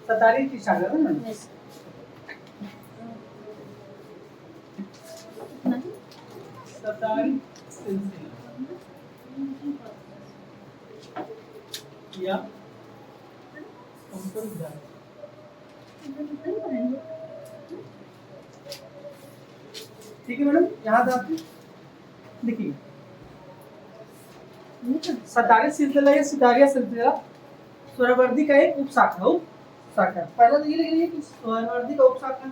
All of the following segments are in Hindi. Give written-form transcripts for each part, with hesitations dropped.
सतारी की शाखा है ना, सतारी सिलसिला या संप्रदाय। ठीक है मैडम, यहाँ तक आपकी देखिए सतारी सिलसिला या सितारिया सिलसिला स्वरवर्दी का एक उपशाखा पहला तो ये लिख लीजिए कि स्वरवर्दी का उपशाखा।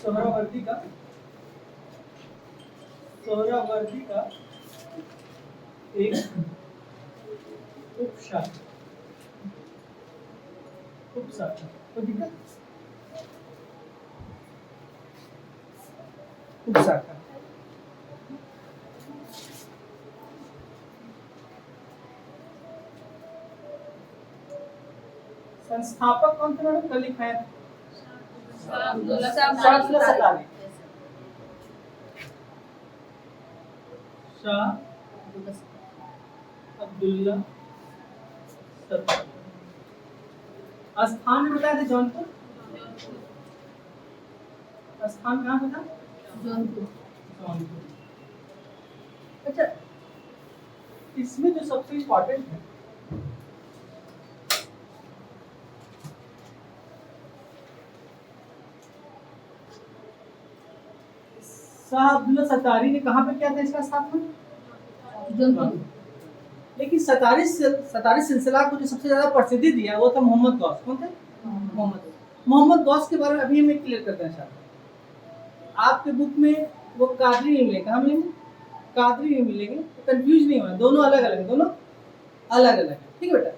सोहरावर्दी का एक उपशाखा तो दिक्कत उपशाखा। संस्थापक कौन थे मैडम, कल लिखा है सतारी शाह अब्दुल्ला सतारी। स्थान में बताया था जौनपुर, स्थान कहाँ पे था, जौनपुर। अच्छा, इसमें जो सबसे इम्पोर्टेंट है शाह अब्दुल्ला सतारी ने कहाँ पे किया था इसका स्थापना, लेकिन सतारी सिलसिला को जो सबसे ज्यादा प्रसिद्धि दिया वो था मोहम्मद गौस। कौन थे, मोहम्मद गौस के बारे में अभी हमें क्लियर करना चाहता हूँ। आपके बुक में वो कादरी में मिलेगा, कहाँ मिलेंगे, कादरी में मिलेंगे, तो कंफ्यूज नहीं होना, दोनों अलग अलग है, दोनों अलग अलग है। ठीक है बेटा,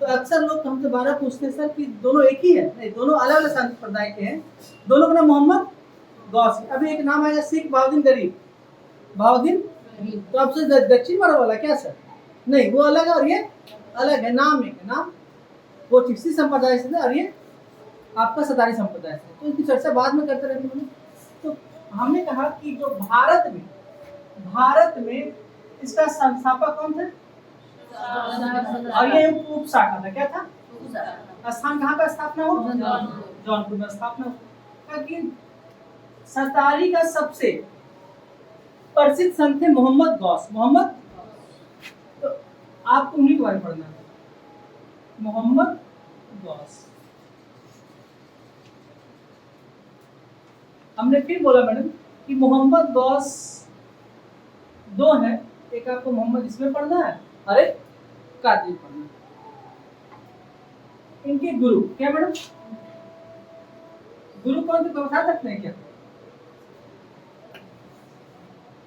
तो अक्सर लोग हमसे बारह पूछते हैं सर कि दोनों एक ही है, नहीं, दोनों अलग अलग संप्रदाय के हैं, दोनों का नाम मोहम्मद गौस है। अभी एक नाम आएगा शेख बहाउद्दीन गरीब, बहाउद्दीन, तो आपसे दक्षिण भारत वाला क्या सर, नहीं, वो अलग है और ये अलग है, नाम एक है, नाम वो चिश्ती संप्रदाय से और ये आपका सतारी संप्रदाय से, तो इसकी चर्चा बाद में करते रहेंगे। तो हमने कहा कि जो भारत में इसका संस्थापक कौन थे, और ये उप शाखा था, क्या था, स्थान कहाँ का स्थापना हो, जौनपुर में स्थापना हो। कि सतारी का सबसे प्रसिद्ध संत थे मोहम्मद गौस। मोहम्मद, तो आपको उन्हीं के बारे में पढ़ना है, मोहम्मद गौस। हमने फिर बोला मैडम कि मोहम्मद गौस दो हैं, एक आपको मोहम्मद इसमें पढ़ना है और एक कादरी पढ़ना है। इनके गुरु क्या मैडम, गुरु कौन थे बता सकते हैं क्या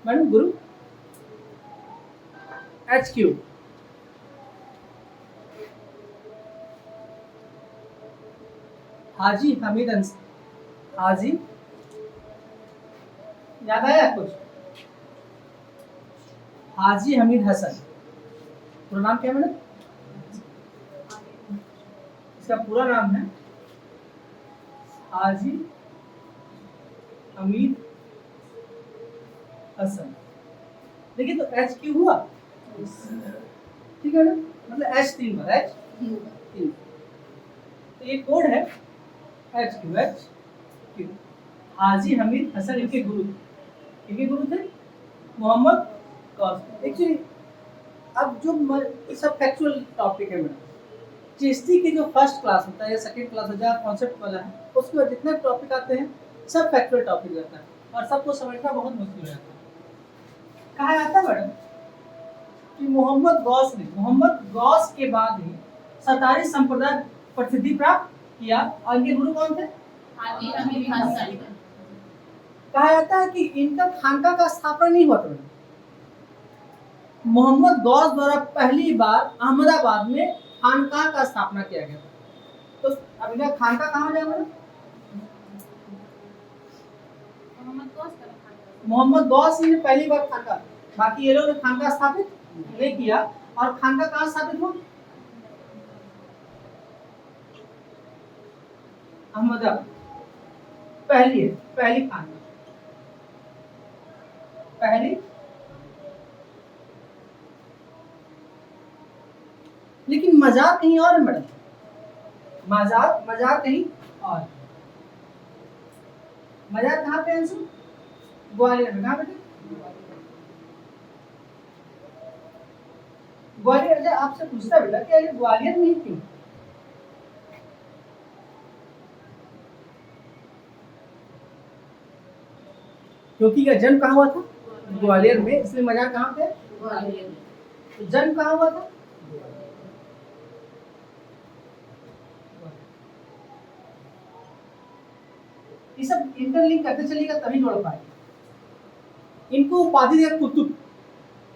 मैडम, गुरु HQ, हाजी हमीद अंसारी, हाजी, याद आया कुछ, हाजी हमीद हसन, पूरा नाम क्या मैडम, इसका पूरा नाम है हाजी हमीद हसन। देखिए तो HQ हुआ, ठीक है ना, मतलब H 3 बार, H 3, तो ये कोड है HQ। हाजी हमीद हसन इनके गुरु थे मोहम्मद गौस। एक्चुअली अब जो सब फैक्चुअल टॉपिक है मैडम, चिश्ती की जो फर्स्ट क्लास होता है या सेकंड क्लास हो जाए कॉन्सेप्ट वाला है, उसके बाद जितने टॉपिक आते हैं सब फैक्चुअल टॉपिक रहता है और सबको समझना बहुत मुश्किल रहता है। कहा जाता है मैडम कि मोहम्मद गौस के बाद ही सतारी संप्रदाय प्रसिद्धि प्राप्त किया और इनके गुरु कौन थे, कहा जाता है कि इनका खानका का स्थापना नहीं हुआ था, मोहम्मद गौस द्वारा पहली बार अहमदाबाद में खानका का स्थापना किया गया था। तो अब इनका खानका कहाँ जाएगा मैडम, मोहम्मद गौस ने पहली बार खानका, बाकी ये लोग ने खानका स्थापित नहीं किया। और खानका कहाँ स्थापित हुआ, अहमदाबाद, पहली खानका, पहली लेकिन मजार कहीं और है मैडम, मजार कहीं और। मजार कहाँ पे अंशु? ग्वालियर में। कहाँ बेटे? ग्वालियर। अच्छा आपसे पूछता बेटा कि अरे ग्वालियर में ही क्यों? क्योंकि का जन्म कहाँ हुआ था? ग्वालियर में, इसलिए मजार कहाँ पे? ग्वालियर में। तो जन्म कहाँ हुआ था? ये सब इंटरलिंक करते चलिएगा तभी जोड़ पाएंगे। इनको उपाधि था कुतुब।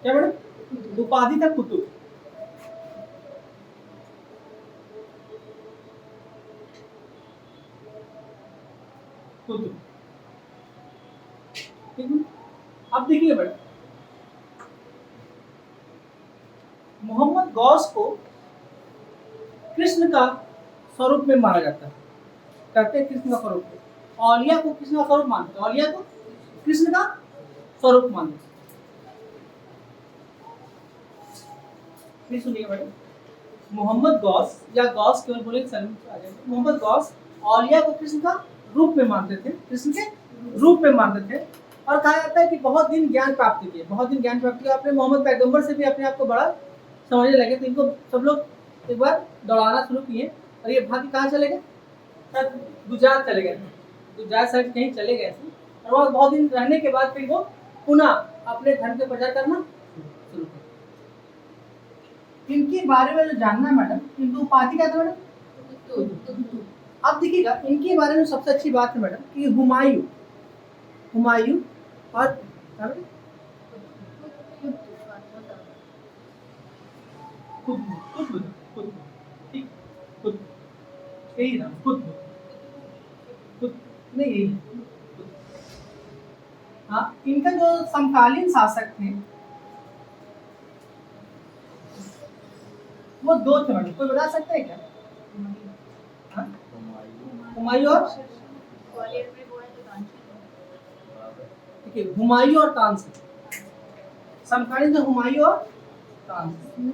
क्या मैडम? उपाधि था कुतुब। कुतुब, ठीक है। अब देखिए मैडम, मोहम्मद गौस को कृष्ण का स्वरूप में माना जाता है। कहते हैं कृष्ण का स्वरूप में। औलिया को कृष्ण का स्वरूप मानते हैं, औलिया को कृष्ण का स्वरूप मानते हैं। फिर सुनिए मैडम, मोहम्मद गौस या गौस केवल बोले मोहम्मद गौस औलिया को कृष्ण का रूप में मानते थे, कृष्ण के रूप में मानते थे। और कहा जाता है कि बहुत दिन ज्ञान प्राप्त किए, बहुत दिन ज्ञान प्राप्त किया। आपने मोहम्मद पैगंबर से भी अपने आप को बड़ा समझने लगे, तो इनको सब लोग एक बार दौड़ाना शुरू किए और ये भाग के कहाँ चले गए? गुजरात चले गए, गुजरात साइड कहीं चले गए थे। और वहाँ बहुत दिन रहने के बाद फिर वो पुनः अपने धर्म के प्रचार करना शुरू किया। इनके बारे में जो जानना है मैडम, इनको उपाधि क्या था मैडम? अब देखिएगा, इनके बारे में सबसे अच्छी बात है मैडम कि हुमायूं, हुमायूं और यही नाम नहीं, हाँ, इनका जो समकालीन शासक थे वो दो थे मैडम। कोई बता सकते हैं क्या? हुमायूं और ठीक है, हुमायूं और तानसेन। समकालीन थे हुमायूं और तानसेन।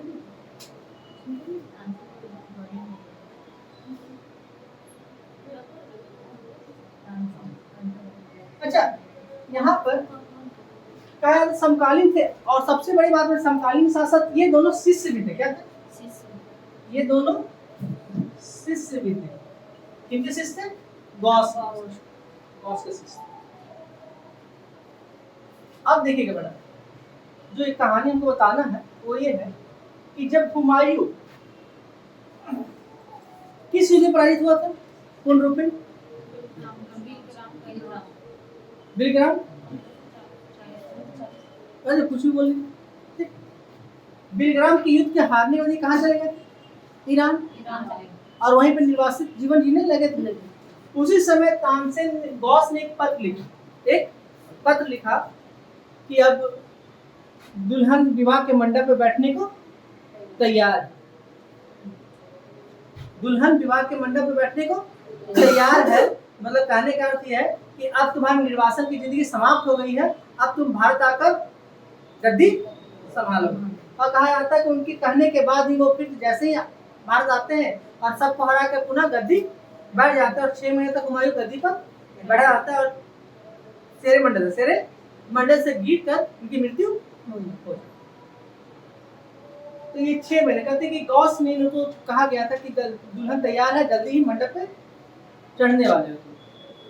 अच्छा, यहाँ पर क्या समकालीन थे? और सबसे बड़ी बात है समकालीन शासक ये दोनों शिष्य भी थे। क्या थे? ये दोनों शिष्य भी थे। किनके शिष्य थे? गौस के शिष्य। अब देखिएगा बेटा, जो एक कहानी हमको बताना है वो ये है कि जब हुमायूं किस युद्ध में पराजित हुआ था पूर्ण रूप में? बिलग्राम। अरे कुछ भी बोल रही। बिलग्राम के युद्ध के हारने वाले कहाँ चले गए? ईरान। और वहीं पर निर्वासित जीवन जीने लगे थे। उसी समय तानसेन गौस ने एक पत्र लिखा कि अब दुल्हन विवाह के मंडप पे बैठने को तैयार, दुल्हन विवाह के मंडप पे बैठने को तैयार है। मतलब कहने का अर्थ यह है कि अब तुम्हारी निर्वासन की जिंदगी समाप्त हो गई है, अब तुम भारत आकर गद्दी संभालो। और कहा जाता है कि उनके कहने के बाद ही वो फिर जैसे ही भारत आते हैं और सबको हरा कर पुनः गद्दी बैठ जाते हैं। और 6 महीने तक हुमायूं गद्दी पर बैठा रहता है और शेरे मंडल से गिर कर उनकी मृत्यु हो जाती। तो ये 6 महीने कहते कि गौस ने इनको कहा गया था कि दुल्हन तैयार है, जल्दी ही मंडप पे चढ़ने वाले हो।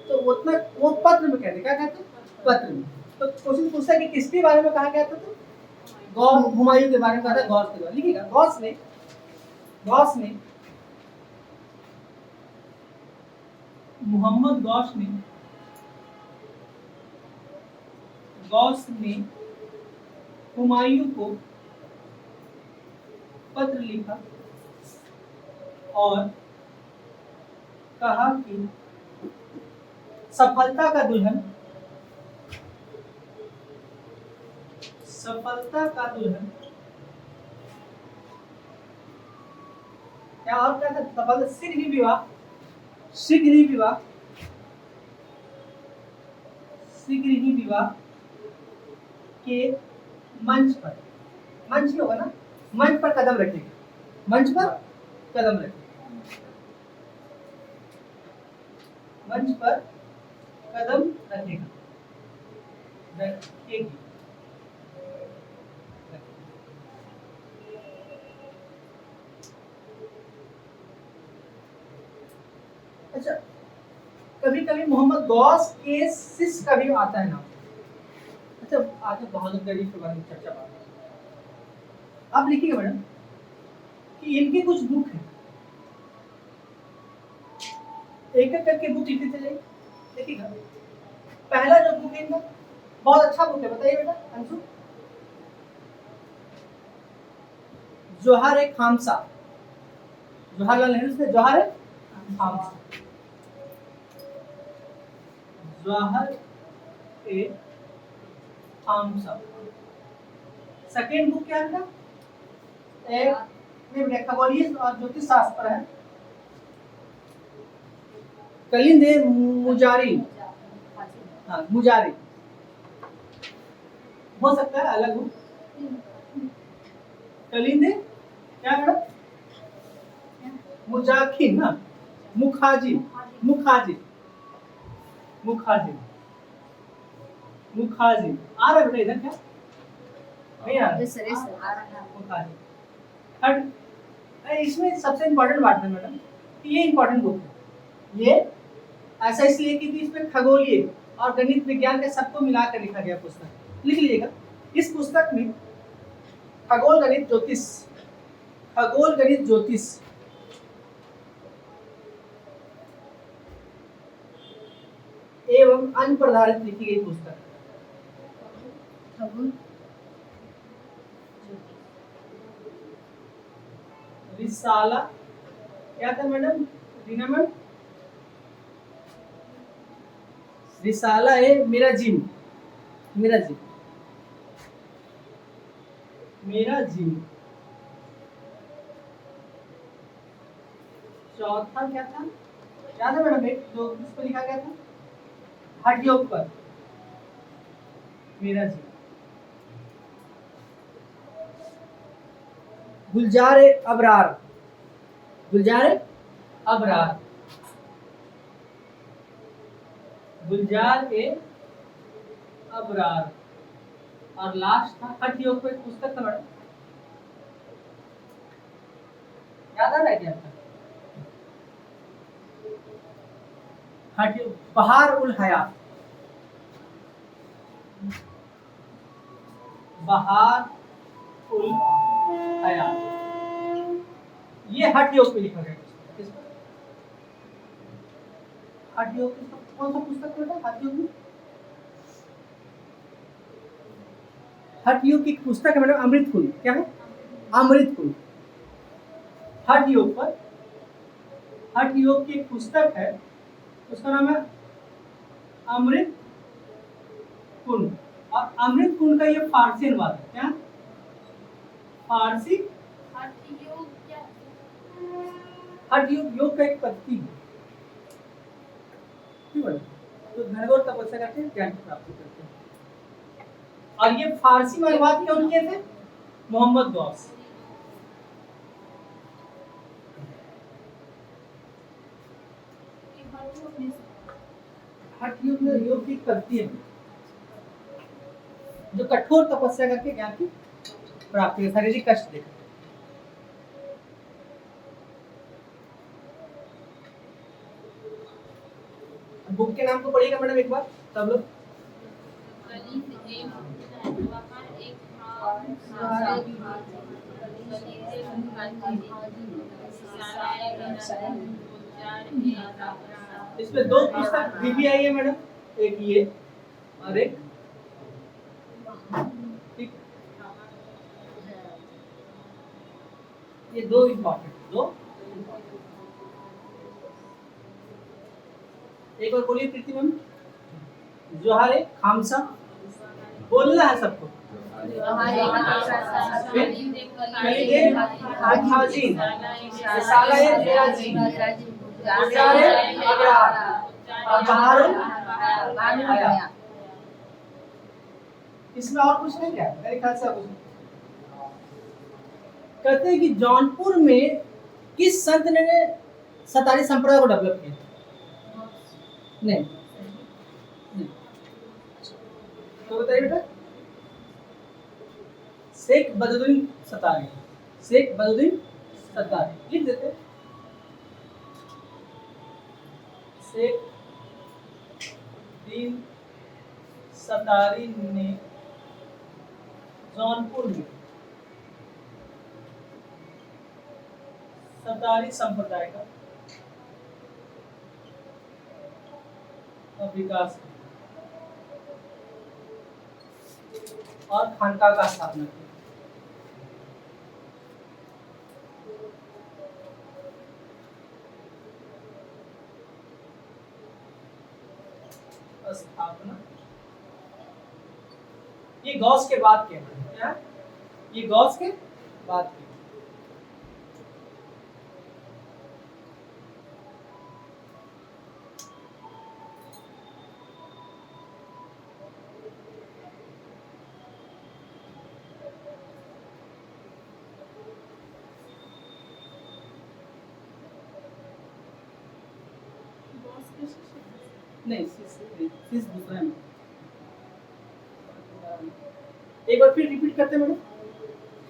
तो उतना वो पत्र में कहते, क्या कहते? पत्र में। तो क्वेश्चन पूछता है कि किसके बारे में कहा गया था? तो हुमायूं के बारे में कहा था, गौस के बारे में। लिखिएगा, गौस ने मोहम्मद गौस ने हुमायूं को पत्र लिखा और कहा कि सफलता का दुल्हन क्या और क्या था? शीघ्र ही विवाह के मंच ही होगा ना, मंच पर कदम रखेगा। मंच पर कदम रखेगी, मंच पर कदम रखेगा, रखेगी। अच्छा, कभी कभी मोहम्मद गौस केसिस का भी आता है नाम। अच्छा, आगे बहादुर गरीब के बारे में चर्चा बात है। आप लिखिएगा मैडम कि इनके कुछ बुक हैं, एक एक करके बुक लिखते चले, देखिएगा। पहला जो बुक है इनका बहुत अच्छा बुक है, बताइए बेटा अंशु। जोहार ए खामसा, जवाहरलाल नेहरू से जोहार ए खामसा, जोहार ए खामसा। सेकेंड बुक क्या है, एक खगोलीय और ज्योतिष शास्त्र है, कलिंदे मुजारी, हाँ मुजारी हो सकता है अलग हो। कलिंदे क्या है, मुजाखिन ना, मुखाजी, मुखाजी, मुखाजी, मुखाजी आ रहा है बेटा इधर क्या नहीं आ रहा, मुखाजी। थर्ड, इसमें सबसे इम्पोर्टेंट बात है मैडम कि ये इम्पोर्टेंट बुक है, ये ऐसा इसलिए क्योंकि इसमें खगोलीय और गणित विज्ञान के सबको मिलाकर लिखा गया पुस्तक। लिख लीजिएगा, इस पुस्तक में खगोल गणित ज्योतिष, खगोल गणित ज्योतिष एवं अन्य पर आधारित लिखी गई पुस्तक। रिसाला क्या था मैडम, रीना मैम? रिसाला है मेरा जिम, मेरा जिम, मेरा जिम। चौथा क्या था, याद है मैडम, एक जो उस पर लिखा गया था हठ योग पर, मेरा जिम। गुलजार अबरार, गुलजार अबरार, गुलजार ए अबरार। और लास्ट था हठ योग पर एक पुस्तक था मैडम, याद आ रहा है क्या? हठ योग, बहार उल हयात, बहार उल हयात, ये हठ योग पे लिखा गया। हठ योग कौन सा पुस्तक बेटा, हठ योग में? हठ योग की पुस्तक है मैडम अमृत कुंज, क्या है? अमृत कुंज। हठ योग पर, हठ योग की एक पुस्तक है, उसका नाम है अमृत कुंज। और अमृत कुंज का ये फारसी अनुवाद है, क्या फारसी? हठ योग योग का एक पद्धति है, तो घनघोर तपस्या करके ज्ञान की प्राप्ति करते हैं। और ये फारसी में अनुवाद कौन किए थे? मोहम्मद गौस। हठ योग में योग की पद्धति है जो कठोर तपस्या करके ज्ञान की प्राप्ति है, शारीरिक कष्ट देकर। बुक के नाम को पढ़िएगा मैडम एक बार सब लोग। इसमें दो पुस्तक भी आई है मैडम, एक ये और एक, ठीक, ये दो इम्पोर्टेंट, दो। एक और बोलिए प्रीति मैम। जोहार ए खामसा, बोलना है सबको। इसमें और कुछ नहीं क्या मेरे ख्याल से कुछ। कहते हैं कि जौनपुर में किस संत ने सतारी संप्रदाय को डेवलप किया? नहीं, नहीं। तो बताइए बेटा। शेख बदरुद्दीन सतारी। शेख बदरुद्दीन सतारी लिख देते। शेख बदरुद्दीन सतारी ने जौनपुर में सतारी संप्रदाय का विकास और खानका का स्थापना किया। स्थापना ये गौस के बाद के क्या? ये गौस के बाद के। नहीं, दूसरा है। एक बार फिर रिपीट करते हैं मैडम।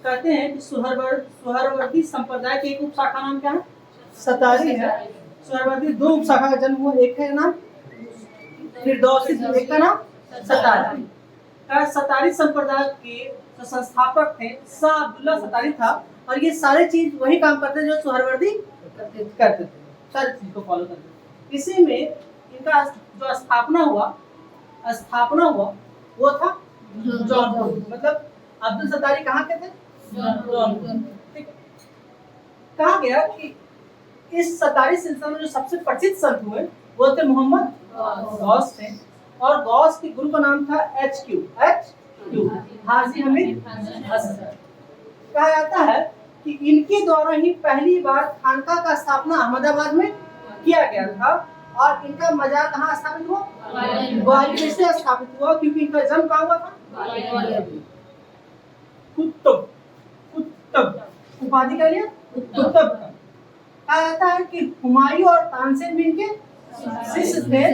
कहते हैं कि सुहरवर्ती संप्रदाय की एक उपशाखा नाम क्या है? सतारी है। सुहरवर्ती दो उपशाखा का जन्म हुआ, एक है नाम फिरदौसी, एक का नाम सतारी। सतारी संप्रदाय के जो संस्थापक थे शाह अब्दुल्ला सतारी था, और ये सारे चीज वही काम करते थे जो सुहरवर्ती करते थे, सारी चीज को फॉलो करते थे। इसी में इनका जो स्थापना हुआ वो था जौनपुर। मतलब अब्दुल सतारी कहाँ के थे? जौनपुर। कहा गया कि इस सतारी सिलसिले में जो सबसे प्रसिद्ध संत हुए वो थे मोहम्मद गौस थे, और गौस के गुरु का नाम था HQ हाजी हमीद हसन। कहा जाता है कि इनके द्वारा ही पहली बार खानका का स्थापना अहमदाबाद में किया गया था, और इनका मजार कहाँ स्थापित हुआ? ग्वालियर से स्थापित हुआ, क्योंकि इनका जन्म कहाँ हुआ था? कुतुब उपाधि का लिया कुतुब। कहा जाता है कि हुमायूं और तानसेन भी इनके शिष्य थे,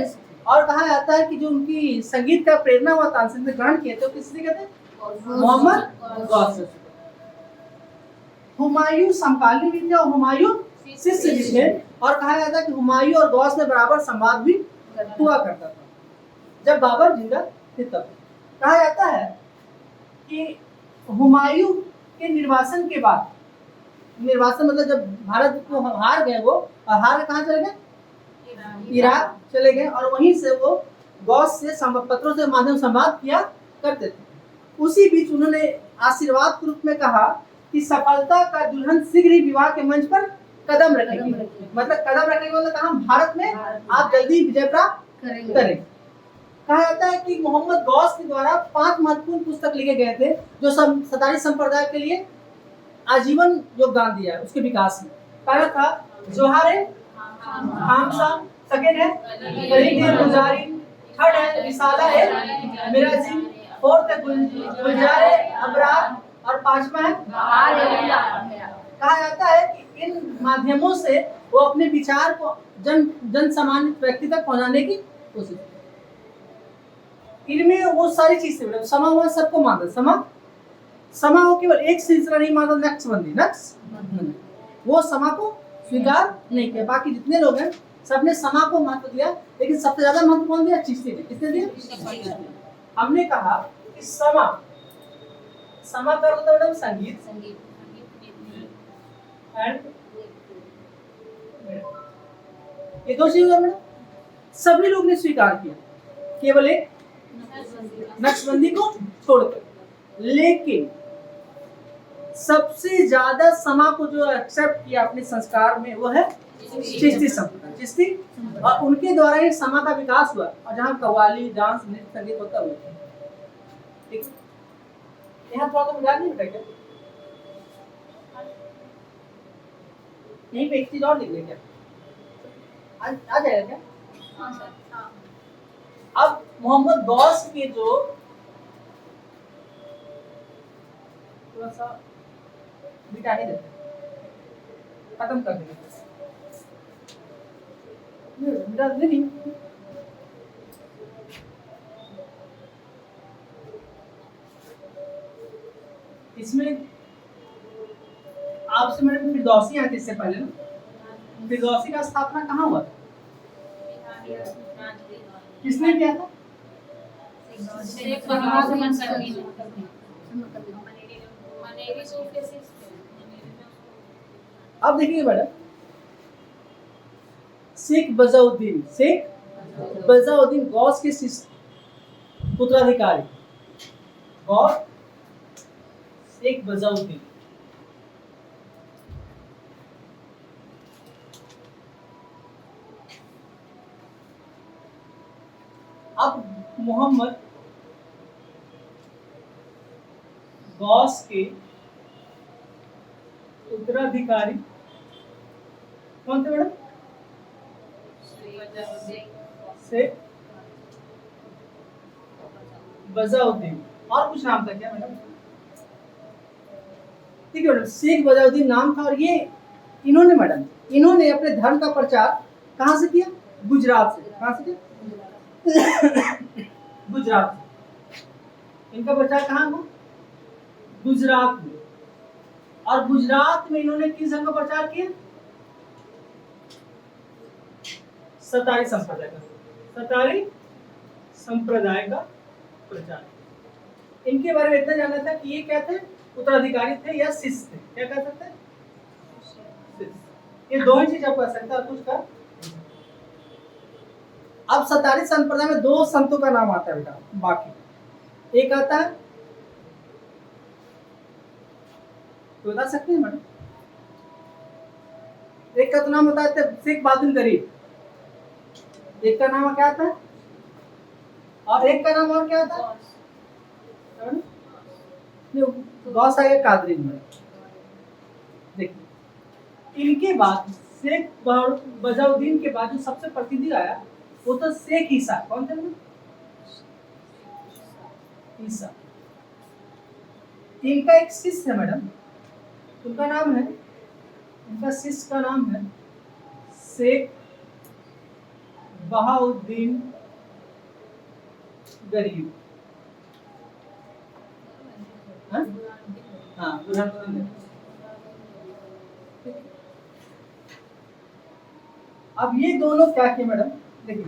और कहा जाता है कि जो उनकी संगीत का प्रेरणा हुआ तानसेन ने ग्रहण किए थे, किसने कहते? मोहम्मद गौस। हुमायूं समकालीन भी थे और हुमायूं शिष्य भी थे, और कहा जाता है कि हुमायूं और गौस में बराबर संवाद भी हुआ करता था जब बाबर जिंदा थे तब। कहा जाता है कि हुमायूं के निर्वासन के बाद, निर्वासन मतलब जब भारत को हार गए वो, और हार कहाँ चले गए? इराक चले गए, और वहीं से वो गौस से पत्रों से माध्यम संवाद किया करते थे। उसी बीच उन्होंने आशीर्वाद के रूप में कहा कि सफलता का दुल्हन शीघ्र ही विवाह के मंच पर कदम रखेगी। मतलब कदम रखेगी मतलब कहा भारत में आप जल्दी विजय प्राप्त करेंगे। कहा जाता है कि मोहम्मद गौस के द्वारा 5 महत्वपूर्ण पुस्तक लिखे गए थे जो सतारी संप्रदाय के लिए आजीवन योगदान दिया है उसके विकास में। पहला था जोहारे खामसा, सेकंड है कलीम गुजारी, थर्ड है रिसाला है मिराजी, फोर्थ है गुलजारे अबरार, और पांचवा है। कहा जाता है कि इन माध्यमों से वो अपने विचार को जन सामान्य व्यक्ति तक पहुंचाने की कोशिश की। इनमें वो सारी चीजें समा हुआ सबको मानता, समा हो केवल एक सिलसिला नहीं मानता, नक्शबंदी वो समा को स्वीकार नहीं किया। बाकी जितने लोग हैं सबने समा को महत्व दिया, लेकिन सबसे ज्यादा महत्व कौन दिया? चिश्ती ने। किसने दिया? हमने कहा कि समा का मतलब संगीत एंड ये दो चीजें मैडम सभी लोग ने स्वीकार किया, केवल एक नक्शबंदी को छोड़कर। लेकिन सबसे ज्यादा समा को जो एक्सेप्ट किया अपने संस्कार में वो है चिश्ती संप्रदाय। चिश्ती, और उनके द्वारा ही समा का विकास हुआ, और जहाँ कव्वाली डांस नृत्य संगीत होता हुआ। ठीक है, यहाँ थोड़ा तो मजाक नहीं बेटा? यहीं पे एक चीज और लिख ले क्या? आ जाएगा क्या? हाँ सर। अब मोहम्मद गौस के जो थोड़ा सा मिटा नहीं देते, खत्म कर देंगे, मिटा दे नहीं। इसमें आपसे मैंने फिरदौसी आती इससे पहले ना, फिरदौसी का स्थापना कहाँ हुआ था? किसने किया था? अब देखिए मैडम, शेख बजाउद्दीन गौस के शिष्य उत्तराधिकारी, गौस शेख बजाउद्दीन। अब मोहम्मद गौस के उत्तराधिकारी कौन थे मैडम? शेख बजाउद्दीन। और कुछ नाम था क्या मैडम? ठीक है मैडम, शेख बजाउद्दीन नाम था। और ये इन्होंने अपने धर्म का प्रचार कहाँ से किया? गुजरात से। कहाँ से किया? गुजरात से। इनका प्रचार कहाँ हुआ? गुजरात में। और गुजरात में इन्होंने किस धर्म का प्रचार किया? सतारी संप्रदाय का प्रचार। इनके बारे में इतना जानना था कि ये क्या थे? उत्तराधिकारी थे या शिष्य थे? क्या कह सकते हैं? ये दो ही चीज आप कह सकते हैं, कुछ का। अब सतारी संप्रदाय में दो संतों का नाम आता है बेटा, बाकी एक आता है, तो बता सकते हैं मैडम? एक का तो नाम होता है शेख बहादुर गरीब, एक का नाम क्या आता है, और एक का नाम और क्या आता है? गौस आगे कादरी में। देखिए, इनके बाद शेख बजाउद्दीन के बाद जो सबसे प्रसिद्धि आया वो तो शेख ईसा। कौन थे? ईसा। इनका एक शिष्य है मैडम, उनका नाम है, इनका शिष्य का नाम है शेख बहाउद्दीन गरीब। हाँ, बुरहानुद्दीन। अब ये दोनों क्या किए मैडम? देखिए,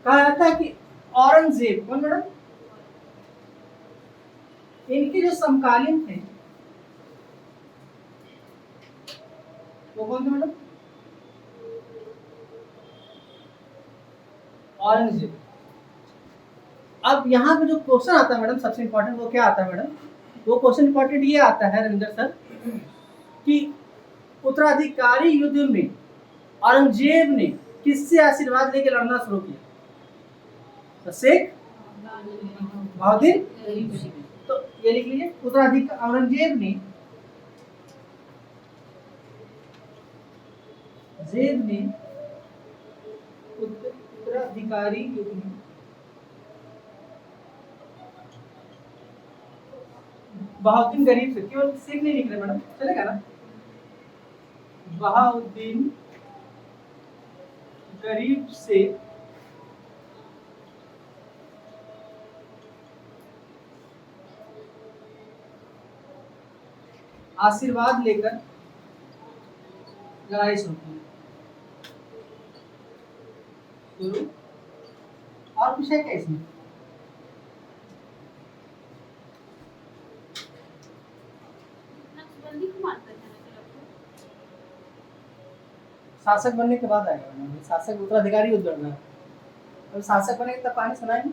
कहा जाता है कि औरंगजेब, कौन मैडम? इनके जो समकालीन थे वो कौन थे मैडम? औरंगजेब। अब यहाँ पे जो क्वेश्चन आता है मैडम सबसे इंपॉर्टेंट, वो क्या आता है मैडम? वो क्वेश्चन इंपॉर्टेंट ये आता है रविंदर सर कि उत्तराधिकारी युद्ध में औरंगजेब ने किससे आशीर्वाद लेकर लड़ना शुरू किया? तो शेख बहाउद्दीन। तो ये लिख लीजिए, औरंगजेब ने उत्तराधिकारी युद्ध में बहाउद्दीन गरीब से, केवल शेख नहीं लिख रहे मैडम, चलेगा ना? बहाउद्दीन गरीब से आशीर्वाद लेकर लड़ाई शुरू की। और कुछ है क्या इसमें? शासक बनने के बाद आएगा, शासक उत्तराधिकारी युद्ध लड़ना है, और शासक बनेगा तब कहानी सुनाएंगे।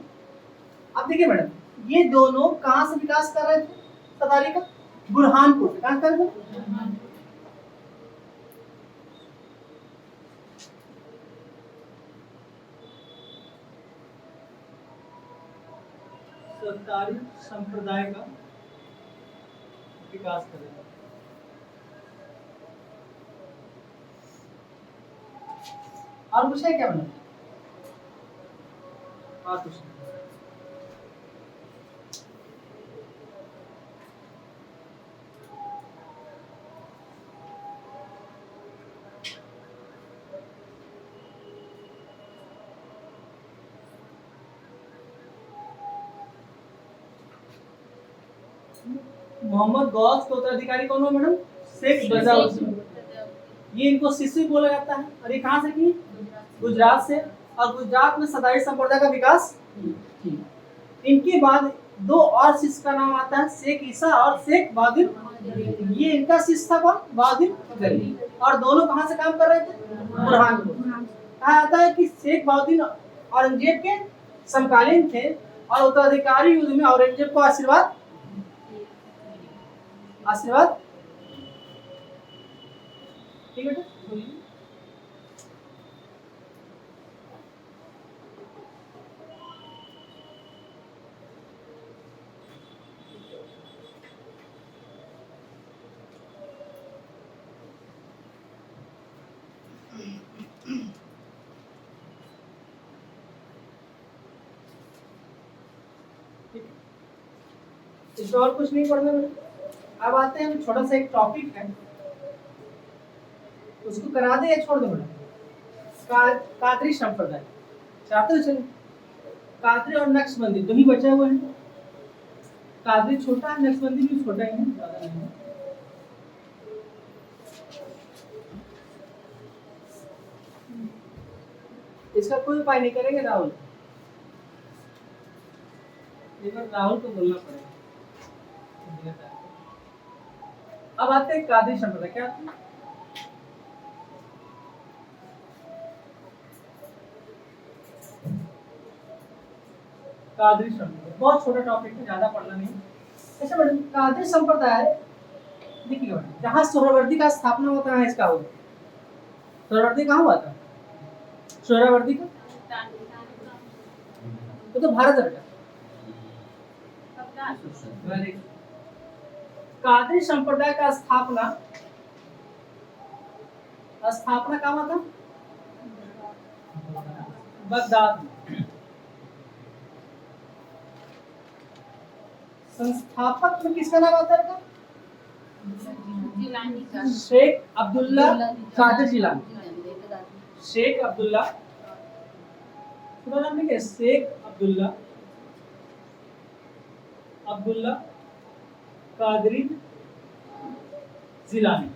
अब देखिए मैडम, ये दोनों कहाँ से विकास कर रहे थे सतारी का? बुरहानपुर से। कहाँ कर रहे थे? सतारी संप्रदाय का विकास कर रहे थे। और कुछ है क्या मैडम? और कुछ मोहम्मद गौस के उत्तराधिकारी कौन हो मैडम? शेख बजाउद्दीन। ये इनको शिशु बोला जाता है। और ये कहाँ से की? गुजरात से। और गुजरात में सदाई संप्रदाय का विकास किया। इनके बाद दो और शिष्य का नाम आता है, शेख ईसा और शेख बहादुर। ये इनका शिष्य था कौन? बहादुर गरीब। और दोनों कहाँ से काम कर रहे थे? बुरहानपुर। कहा जाता है कि शेख बहादुर औरंगजेब के समकालीन थे और उत्तराधिकारी युद्ध में औरंगजेब को आशीर्वाद ठीक है बेटा बोलिए। इसमें और कुछ नहीं पढ़ना बेटा। अब आते हैं, छोटा सा एक टॉपिक है, उसको करा दे या छोड़ दो बेटा। कादरी संप्रदाय चाहते हो? चलो, कादरी और नक्शबंदी दो ही बचे हुए हैं। कादरी छोटा है, नक्शबंदी भी छोटा ही है, ज्यादा नहीं है। इसका कोई उपाय नहीं करेंगे राहुल, एक बार राहुल को बोलना पड़ेगा। अब आते हैं कादरी संप्रदाय। क्या कादरी संप्रदाय बहुत छोटा टॉपिक है, ज्यादा पढ़ना नहीं। अच्छा मैडम, कादरी संप्रदाय देखिए मैडम, जहाँ सोहरावर्दी का स्थापना होता है इसका हो, सोहरावर्दी कहाँ हुआ था? सोहरावर्दी का तो भारत है। कादरी संप्रदाय का स्थापना कहाँ हुआ था? बगदाद में। संस्थापक में किसका नाम आता है? शेख अब्दुल्ला कादिर जिलानी। शेख अब्दुल्ला, पूरा नाम लिखे, शेख अब्दुल्ला कादरी जिलानी।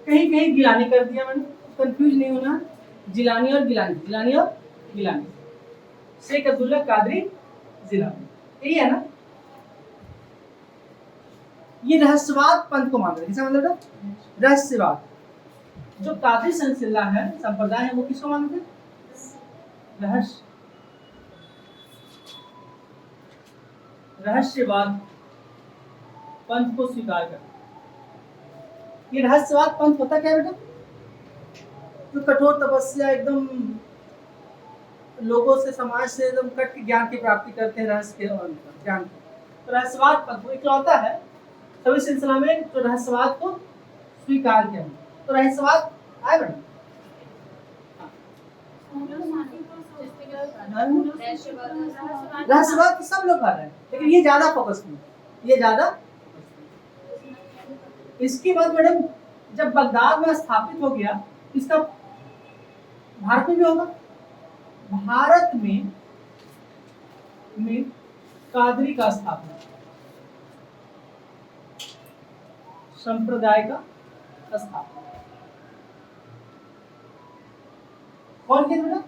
कहीं कहीं गिलानी कर दिया मैंने, कंफ्यूज नहीं होना, जिलानी और गिलानी। शेख अब्दुल्ला कादरी जिलानी, यही है ना? ये रहस्यवाद पंथ को मान रहे हैं। किसका मतलब है? रहस्यवाद। जो कादरी सिलसिला है, संप्रदाय है, वो किसको मानते हैं? रहस्यवाद पंथ को स्वीकार कर। ये रहस्यवाद पंथ होता क्या बेटा? जो कठोर तपस्या, एकदम लोगों से, समाज से एकदम कट के ज्ञान की प्राप्ति करते हैं, रहस्य के ज्ञान। तो रहस्यवाद पंथ वो इकलौता है सभी सिलसिला में जो रहस्यवाद को स्वीकार किया। तो रहस्यवाद आए बेटा? रहस्यवाद तो सब लोग कर रहे हैं, लेकिन ये ज्यादा फोकस नहीं, ये ज्यादा। इसके बाद मैडम, जब बगदाद में स्थापित हो गया, इसका भारत में भी होगा। भारत में कादरी का स्थापना, संप्रदाय का स्थापना कौन किया बेटा?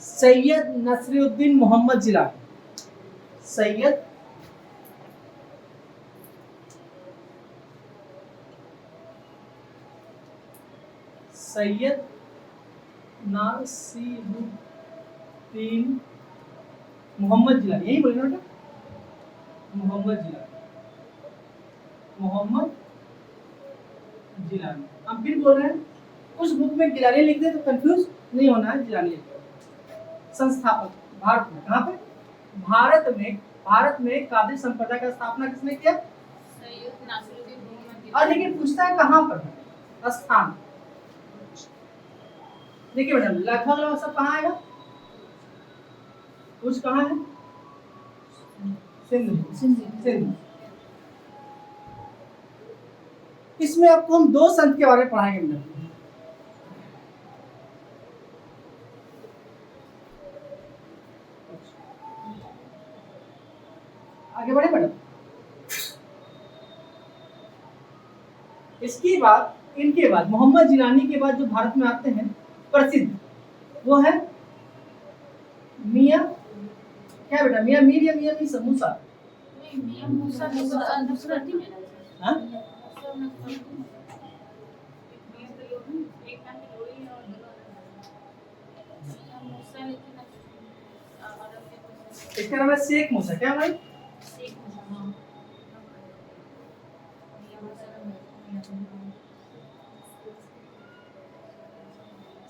सैयद नसरुद्दीन मोहम्मद जिलानी। सैयद नसरुद्दीन मोहम्मद जिलानी, यही बोल रहे बेटा? मोहम्मद जिलानी। हम फिर बोल रहे हैं, कुछ बुक में गिलानी लिख दे तो कंफ्यूज नहीं होना है, जिलानी लिख दे। संस्थापक भारत में, कहाँ पे? भारत में कादरी संप्रदाय का स्थापना किसने किया? सैयद नसरुद्दीन मोहम्मद। और लेकिन पूछता है कहाँ पर स्थान। देखिए मैडम, लगभग सब कहाँ आएगा? कुछ कहाँ है? सिंध। इसमें आपको हम दो संत के बारे में पढ़ाएंगे मैडम। आगे बढ़े मैडम। इसके बाद इनके बाद मोहम्मद जिलानी के बाद जो भारत में आते हैं प्रसिद्ध, वो है मियां, क्या बेटा, मियां मीर या मियां मीर मूसा? हाँ? इसका नाम है शेख मूसा। क्या भाई?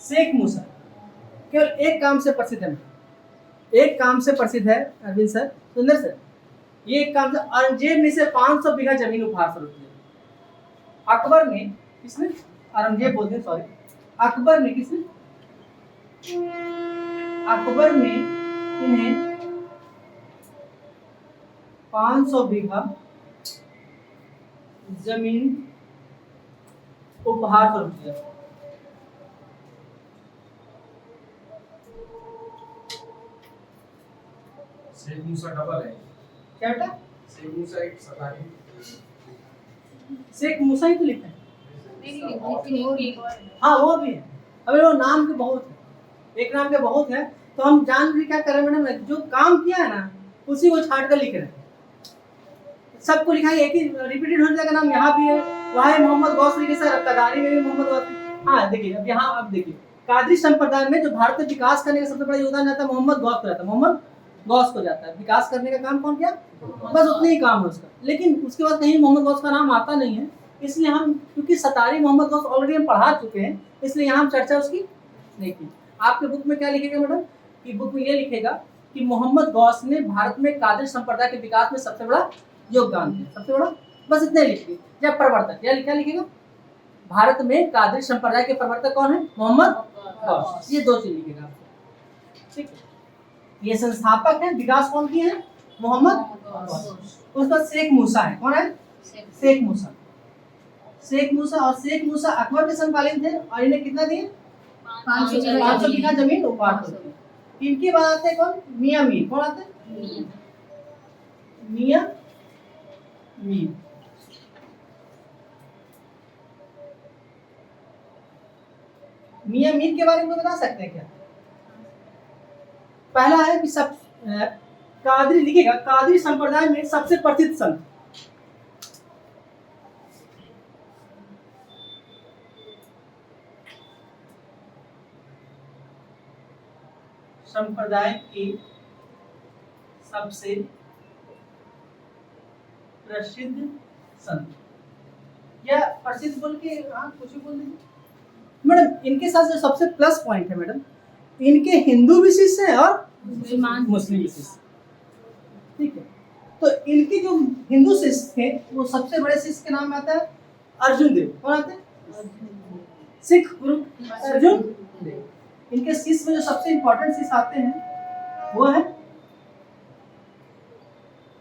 शेख मूसा केवल एक काम से प्रसिद्ध है, एक काम से प्रसिद्ध है अरविंद सर, सुंदर सर। ये एक काम से औरंगजेब ने से 500 बीघा जमीन उपहार स्वरूप दिया। अकबर ने, किसने? औरंगजेब बोलते हैं, सॉरी, अकबर ने, किसने? अकबर ने इन्हें 500 बीघा जमीन उपहार स्वरूप दिया। शेख मूसा डबल है क्या बेटा? शेख मूसा एक सतारी, शेख मूसा ही तो लिखा है। हाँ वो भी है, अबे वो नाम के बहुत है, एक नाम के बहुत है, तो हम जान भी क्या कर रहे हैं मैडम, जो काम किया है ना उसी को छाट कर लिख रहे हैं। सबको लिखा है, एक ही रिपीटेड होने का नाम यहाँ भी है, वहाँ है मोहम्मद गौस लिखे सर, कदारी में भी मोहम्मद गौस। हाँ देखिए, अब यहाँ अब देखिए, कादरी संप्रदाय में जो भारत में विकास करने का सबसे बड़ा योगदान जाता है मोहम्मद गौस को जाता है, मोहम्मद गौस को जाता है। विकास करने का काम कौन किया? बस उतने ही काम है उसका, लेकिन उसके बाद कहीं मोहम्मद गौस का नाम आता नहीं है, इसलिए हम, क्योंकि सतारी मोहम्मद गौस ऑलरेडी हम पढ़ा चुके हैं, इसलिए यहाँ हम चर्चा उसकी नहीं की। आपके बुक में क्या लिखेगा मैडम? कि बुक में ये लिखेगा कि मोहम्मद गौस ने भारत में कादिर संप्रदाय के विकास में सबसे बड़ा योगदान दिया, सबसे बड़ा, बस इतने लिखिए। या प्रवर्तक, क्या लिखेगा? भारत में कादिर संप्रदाय के प्रवर्तक कौन है? मोहम्मद गौस। ये दो चीज लिखेगा आपको, ठीक है। ये संस्थापक है, विकास कौन किए हैं? मोहम्मद गौस। उसका शेख मूसा है, कौन है? शेख मूसा। शेख मूसा, और शेख मूसा अकबर के समकालीन थे, और इन्हें कितना दिए? 500 बीघा जमीन उपहार दी। इनके बाद आते हैं कौन? मियां मीर। कौन आते हैं? मियां मीर। मियां मीर के बारे में बता सकते हैं क्या? पहला है कि सब कादरी लिखेगा, कादरी संप्रदाय में सबसे प्रसिद्ध संत। संप्रदाय के सबसे प्रसिद्ध संत, या प्रसिद्ध बोल के कुछ भी बोल दीजिए मैडम। इनके साथ जो सबसे प्लस पॉइंट है मैडम, इनके हिंदू भी शिष्य हैं और मुस्लिम भी शिष्य, ठीक है। तो इनके जो हिंदू शिष्य थे, वो सबसे बड़े शिष्य के नाम में आता है अर्जुन देव। कौन आते हैं? सिख गुरु अर्जुन देव। इनके शिष्य में जो सबसे इंपॉर्टेंट शिष्य आते हैं वो है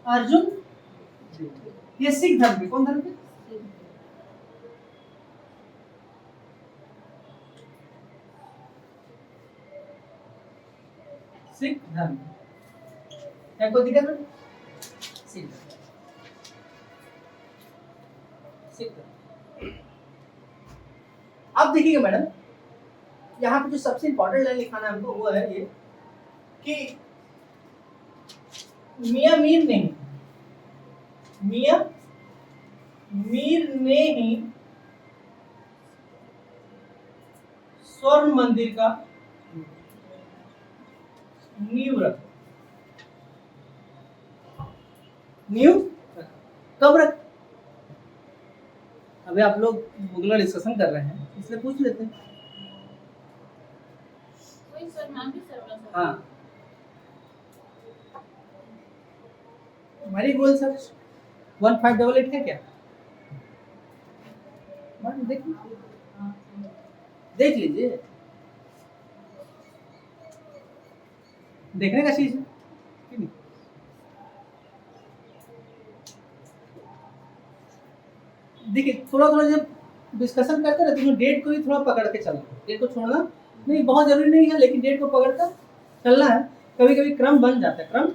अर्जुन देव। ये सिख धर्म के, कौन धर्म के? सिख धर्म। क्या कोई दिक्कत नहीं? सिख धर्म। अब देखिएगा मैडम, यहाँ पे जो सबसे इंपॉर्टेंट लाइन लिखाना है हमको, वो है ये कि मियां मीर ने ही स्वर्ण मंदिर का नींव रखा। नींव कब रखा? अभी आप लोग मुगला डिस्कशन कर रहे हैं, इसलिए पूछ लेते हैं। हाँ, हमारी गोल सर 1588 है क्या? देख लीजिए, देखने का चीज है। देखिए, थोड़ा थोड़ा जब डिस्कशन करते रहते हैं, डेट को भी थोड़ा पकड़ के चलना, डेट को छोड़ना नहीं, बहुत जरूरी नहीं है, लेकिन डेट को पकड़ कर चलना है। कभी कभी क्रम बन जाता है,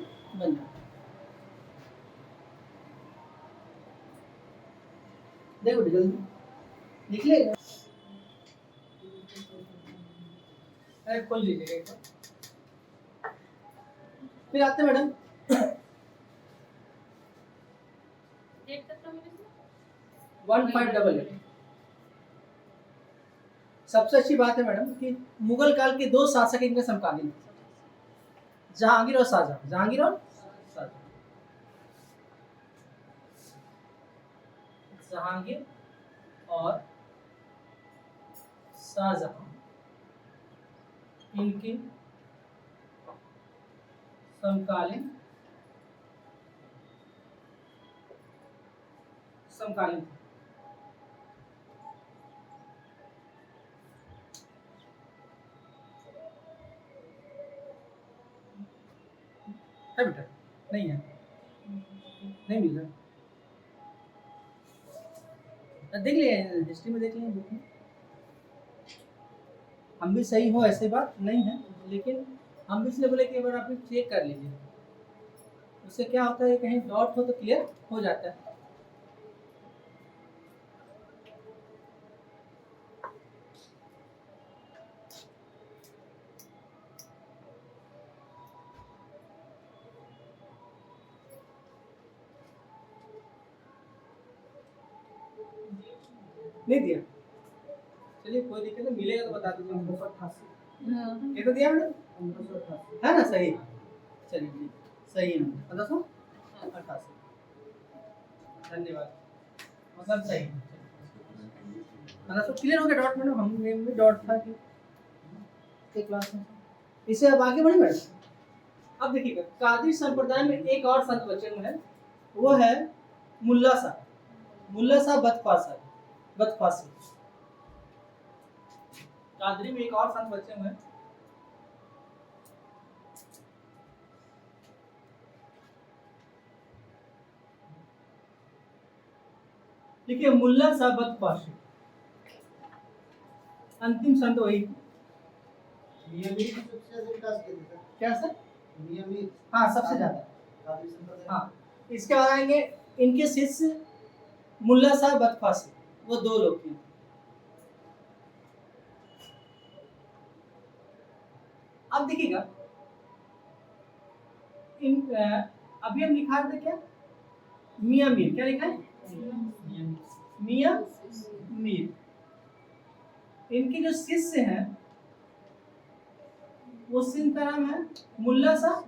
देखो जल्दी लिख ले। अरे खोल लीजिएगा एक बार। फिर आते हैं मैडम डेट कितना मिले थे? 1588। सबसे अच्छी बात है मैडम कि मुगल काल के दो शासक इनके समकालीन थे, जहांगीर और शाहजहां। जहांगीर और शाहजहां। जहांगीर और शाहजहां इनके समकालीन समकालीन थे। है बेटा? नहीं है, नहीं मिल रहा। देख लिए हिस्ट्री में, देख लिए बुक में। हम भी सही हो ऐसे बात नहीं है, लेकिन हम भी इसलिए बोले कि एक बार आप चेक कर लीजिए। उससे क्या होता है, कहीं डॉट हो तो क्लियर हो जाता है। नहीं दिया, चलिए कोई दिक्कत नहीं, मिलेगा तो बता दीजिए। 1588 ये तो दिया मैडम, 1588 है ना? सही, चलिए जी सही है 1588। धन्यवाद, मतलब सही है। मतलब क्लियर हो गया डॉट मैडम? हम में डॉट था कि क्लास में। इससे अब आगे बढ़े मैडम। अब देखिएगा, कादिर संप्रदाय में एक और संत बचे हुए हैं, वो है मुल्ला साहब। मुल्ला साहब बदफासी। कादरी में एक और संत बचे हुए हैं, देखिए मुल्ला साहब बदफासी। अंतिम संत वही। क्या सर? हाँ सबसे ज्यादा। हाँ, इसके बाद आएंगे इनके शिष्य मुल्ला साहब बदफासी, वो दो लोग थे। अब देखिएगा, अभी हम लिखा रहे थे क्या? मियां मीर। क्या लिखा है? मियां मीर। इनके जो शिष्य हैं, वो सिंह का नाम है मुल्ला साहब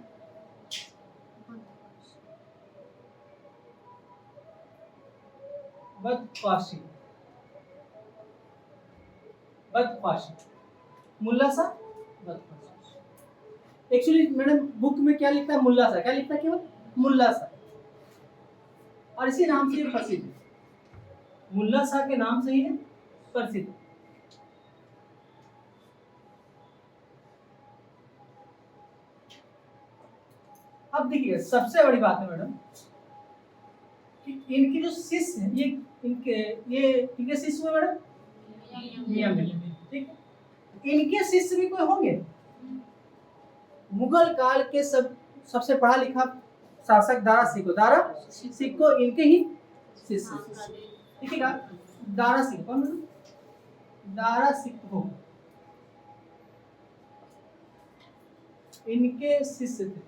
बदफासी। मुल्ला साहब बदफासी। एक्चुअली मैडम बुक में क्या लिखता है? मुल्ला साहब। क्या लिखता है? केवल मुल्ला साहब, और इसी नाम से ये प्रसिद्ध है। मुल्ला साहब के नाम से ही है प्रसिद्ध। अब देखिए सबसे बड़ी बात है मैडम कि इनके जो शिष्य हैं, ये इनके शिष्य हुए मैडम मियां मीर। ठीक है, इनके शिष्य भी कोई होंगे? मुगल काल के सबसे पढ़ा लिखा शासक दारा सिक्को इनके ही शिष्य। देखिएगा, दारा सिक्को कौन? दारा सिक्को इनके शिष्य थे।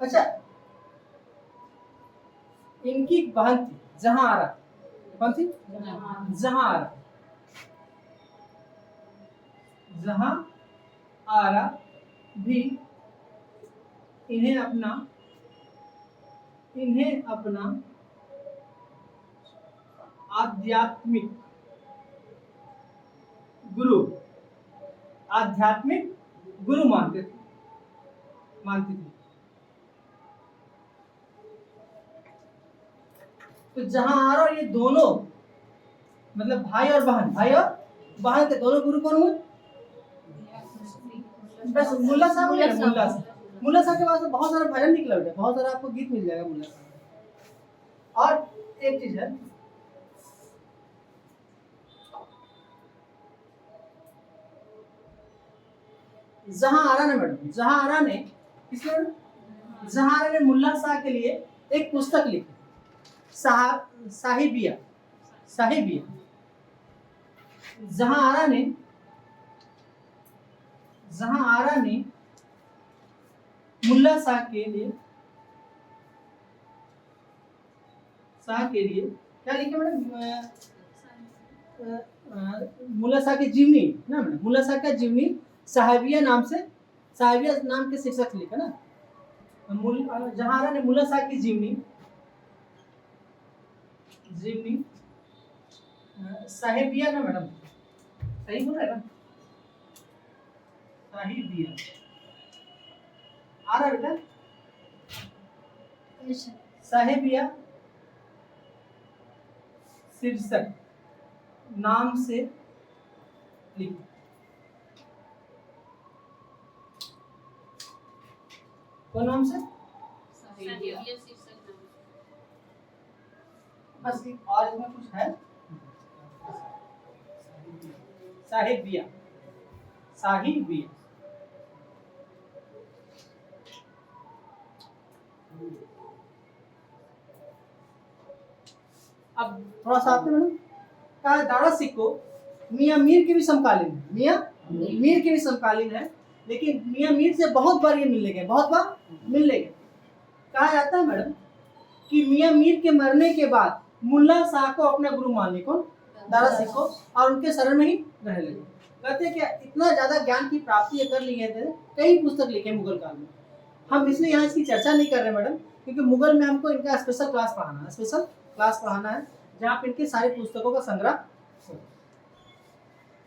अच्छा, इनकी बहन थी जहां आरा। कौन थी? जहां आरा। जहां आरा भी इन्हें अपना आध्यात्मिक गुरु मानती थी। तो जहां आरा और ये दोनों, मतलब भाई और बहन के दोनों गुरु कौन हुए? बस मुल्ला साहब हो गया। मुल्ला साहब के पास तो बहुत सारा भजन निकला बेटा, बहुत सारा आपको गीत मिल जाएगा मुल्ला साहब। और एक चीज है, जहां आरा ने मुल्ला साहब के लिए एक पुस्तक लिखी। साहिबिया, साहिबिया। जहां आरा ने मुल्ला शाह के लिए क्या लिखे मैडम? मुल्ला शाह की जीवनी ना मैडम, मुल्ला शाह का जीवनी साहिबिया नाम के शीर्षक लिखा ना। जहां आरा ने मुल्ला शाह की जीवनी साहिबिया ना मैडम, सही बोल रहा है ना? साहिबिया आ रहा है बेटा? साहिबिया शीर्षक नाम से लिखो। कौन नाम से? बस और इसमें कुछ है? साहिबिया, साहिबिया। अब थोड़ा सा आपने मैडम कहा दारा सिक्को मियां मीर के भी समकालीन है, मियां मीर के भी समकालीन है, लेकिन मियां मीर से बहुत बार ये मिलने गए, बहुत बार मिलने गए। कहा जाता है मैडम कि मियां मीर के मरने के बाद मुल्ला शाह को अपना गुरु मान ली, कौन? दारा सिक्को, और उनके शरण में ही रहने लगे। कहते हैं कि इतना ज्यादा ज्ञान की प्राप्ति ये कर लिए थे, कई पुस्तक लिखे मुगल काल में। हम इसलिए यहाँ इसकी चर्चा नहीं कर रहे मैडम, क्योंकि मुगल में हमको इनका स्पेशल क्लास पढ़ाना है, जहाँ पे इनके सारे पुस्तकों का संग्रह।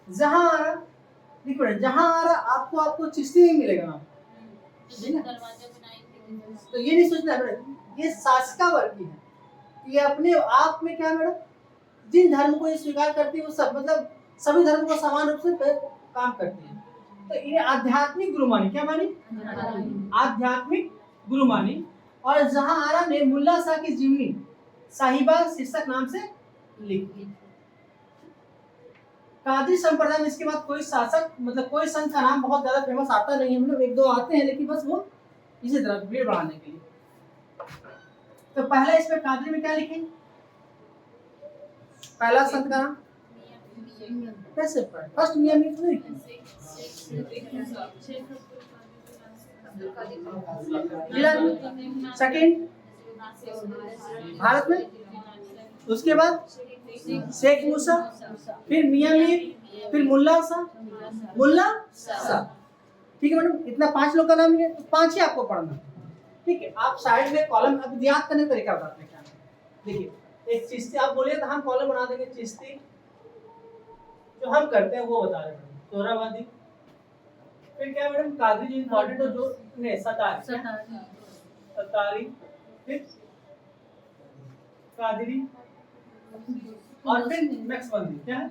जहाँ आरा आपको चिश्ती नहीं मिलेगा, तो ये नहीं सोचना मैडम ये शासका वर्ग की है, ये अपने आप में क्या मैडम, जिन धर्म को ये स्वीकार करती है वो सब मतलब सभी धर्म को समान रूप से काम करती है। तो ये आध्यात्मिक गुरु मानी, क्या मानी? आध्यात्मिक गुरु मानी। और जहां आरा ने मुल्ला शाह की जीवनी साहिबा शीर्षक नाम से लिखी। कादिर संप्रदाय में इसके बाद कोई शासक मतलब कोई संत का नाम बहुत ज्यादा फेमस आता नहीं है, मतलब एक दो आते हैं, लेकिन बस वो इसी तरह भीड़ बढ़ाने के लिए। तो पहला इसमें कादिर में क्या लिखेंगे? पहला संत का नाम कैसे पढ़े? फर्स्ट मियां मीर नहीं सेकंड भारत में, उसके बाद शेख मूसा, फिर मियां मीर, फिर मुल्ला शाह। ठीक है मैडम, इतना 5 लोग का नाम है, तो 5 ही आपको पढ़ना। ठीक है, आप साइड में कॉलम अब याद करने का तरीका बताते हैं क्या। देखिए एक चिश्ती आप बोलिए तो हम कॉलम बना देंगे। चिश्ती जो हम करते हैं वो बता रहे हैं, सोहरावादी, फिर क्या मैडम कादरी जो इम्पोर्टेंट है, जो नहीं सतारी, फिर कादरी, और फिर नक्शबंदी क्या है,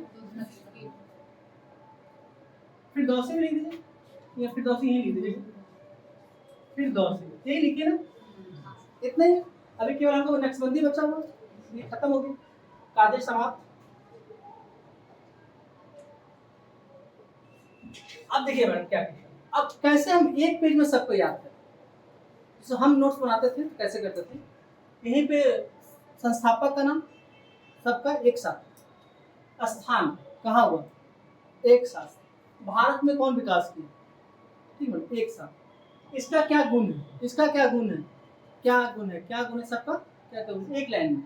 फिर दौसी भी लिख दीजिए, या फिर दौसी यही लिख दीजिए, फिर दौसी यही लिखिए ना, इतना ही। अभी केवल हमको नक्शबंदी बचा हुआ, ये खत्म हो गई, कादिर समाप्त। अब देखिए मैडम क्या किया, अब कैसे हम एक पेज में सबको याद करें। तो हम नोट्स बनाते थे कैसे करते थे, यहीं पे संस्थापक का नाम सबका एक साथ, स्थान कहाँ हुआ एक साथ, भारत में कौन विकास किया, ठीक है एक साथ, इसका क्या गुण है, इसका क्या गुण है, क्या गुण है, क्या गुण है सबका, क्या गुण है, एक लाइन में,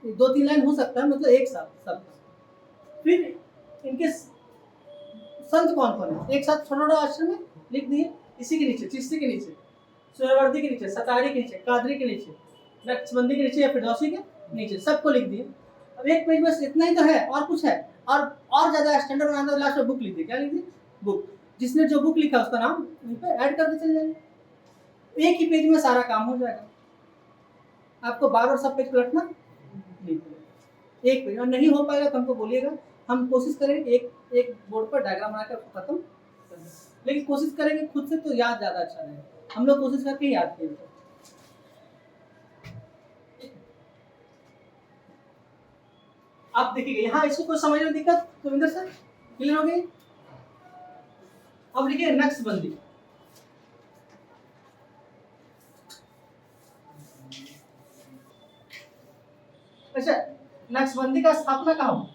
2-3 लाइन हो सकता है, मतलब एक साथ सबका। फिर इनके संत कौन कौन है, एक साथ छोटा अक्षर में लिख दिए, इसी के नीचे चिश्ती के नीचे, सोहरावर्दी के नीचे, सतारी के नीचे, कादरी के नीचे, नक्शबंदी के नीचे या फिरदौसी के नीचे, सबको लिख दिए। अब एक पेज बस इतना ही तो है, और कुछ है, और ज्यादा स्टैंडर्ड बनाना तो लास्ट में बुक लिख दिए, क्या लिख दिए, बुक। जिसने जो बुक लिखा उसका नाम वहीं पे ऐड करके चले जाएंगे, एक ही पेज में सारा काम हो जाएगा। आपको बार-बार सब पेज पलटना नहीं पड़ेगा, एक पेज। और नहीं हो पाएगा तो हमको बोलिएगा, हम कोशिश करेंगे एक बोर्ड पर डायग्राम बनाकर खत्म करना, लेकिन कोशिश करेंगे खुद से तो याद ज्यादा अच्छा रहेगा। हम लोग कोशिश करके याद किए। आप देखिए यहाँ इसको कोई समझने में दिक्कत, सुविंदर सर क्लियर हो गई। अब लिखिए नक्शबंदी। अच्छा, नक्शबंदी का स्थापना कहाँ हुआ?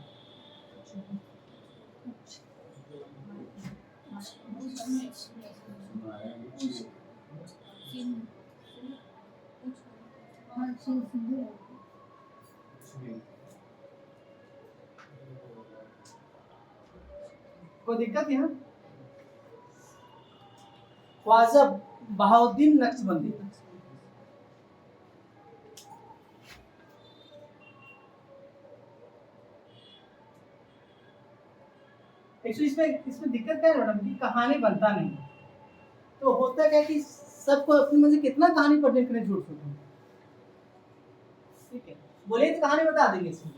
कोई दिक्कत यहाँ? ख्वाजा बहाउद्दीन नक्शबंदी। एक्चुअली इसमें दिक्कत क्या है मैडम कि कहानी बनता नहीं, तो होता क्या कि सबको अपने मन से कितना कहानी प्रेजेंट करें झूठ फूट। ठीक है, बोलिए तो कहानी बता देंगे इसमें।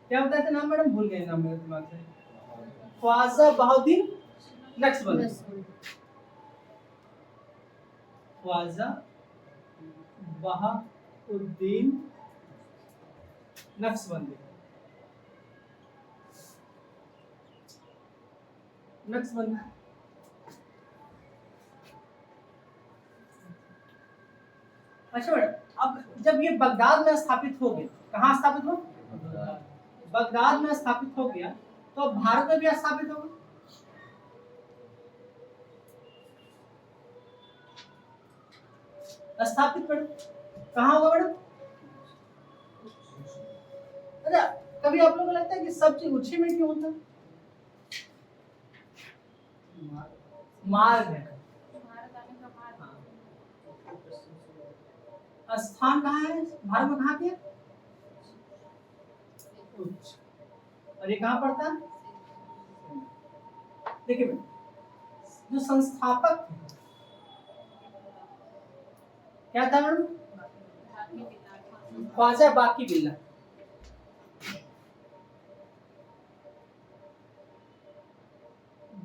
क्या बताया था नाम मैडम? भूल गए नाम मेरे दिमाग से। ख्वाजा बहाउद्दीन नक्शबंदी। ख्वाजा बहाउद्दीन नक्शबंदी। नक्शबंदी अच्छा मैडम, अब जब ये बगदाद में स्थापित हो गया, कहाँ स्थापित हो? बगदाद में स्थापित हो गया, तो अब भारत में भी स्थापित होगा। स्थापित मैडम कहाँ होगा मैडम? अच्छा, कभी आप लोगों को लगता है कि सब चीज उच्छी में क्यों होता है? मार्ग है। स्थान कहाँ है भारत में? कहाँ पे? उच्च। और ये कहाँ पड़ता है? देखिए मैडम, जो संस्थापक क्या था मैडम? ख्वाजा बाकी बिल्ला।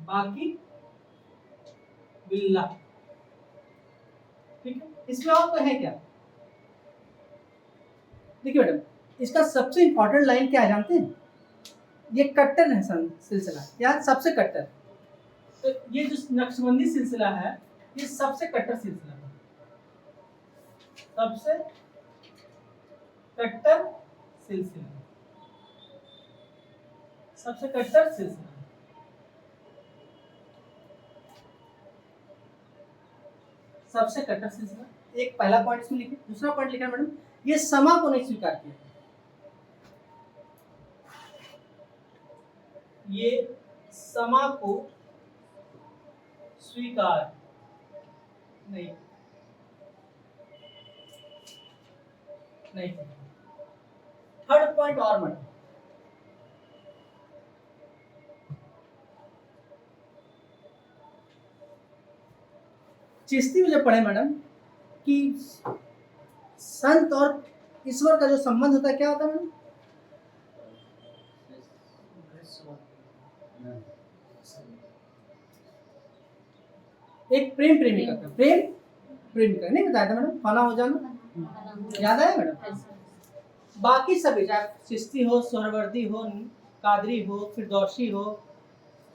बाकी बिल्ला। ठीक है, इसमें और तो है क्या? देखिए मैडम, इसका सबसे इंपॉर्टेंट लाइन क्या है जानते हैं? ये कट्टर है सिलसिला, क्या सबसे कट्टर। तो ये जो नक्शबंदी सिलसिला है, ये सबसे कट्टर सिलसिला है। सबसे कट्टर सिलसिला, सबसे कट्टर सिलसिला। सबसे कट्टर सिलसिला, एक पहला पॉइंट इसमें लिखे। दूसरा पॉइंट लिखा मैडम, ये समा को नहीं स्वीकार किया। ये समा को स्वीकार नहीं नहीं। थर्ड पॉइंट और मैडम, चिश्ती में जब पढ़े मैडम कि संत और ईश्वर का जो संबंध होता है, क्या होता है मैडम? एक प्रेम प्रेमिका का, प्रेम प्रेमिका नहीं बताया था मैडम? फाना हो जाना, याद आया मैडम? बाकी सभी, चाहे चिश्ती हो, सोहरवर्दी हो, कादरी हो, फिरदौसी हो,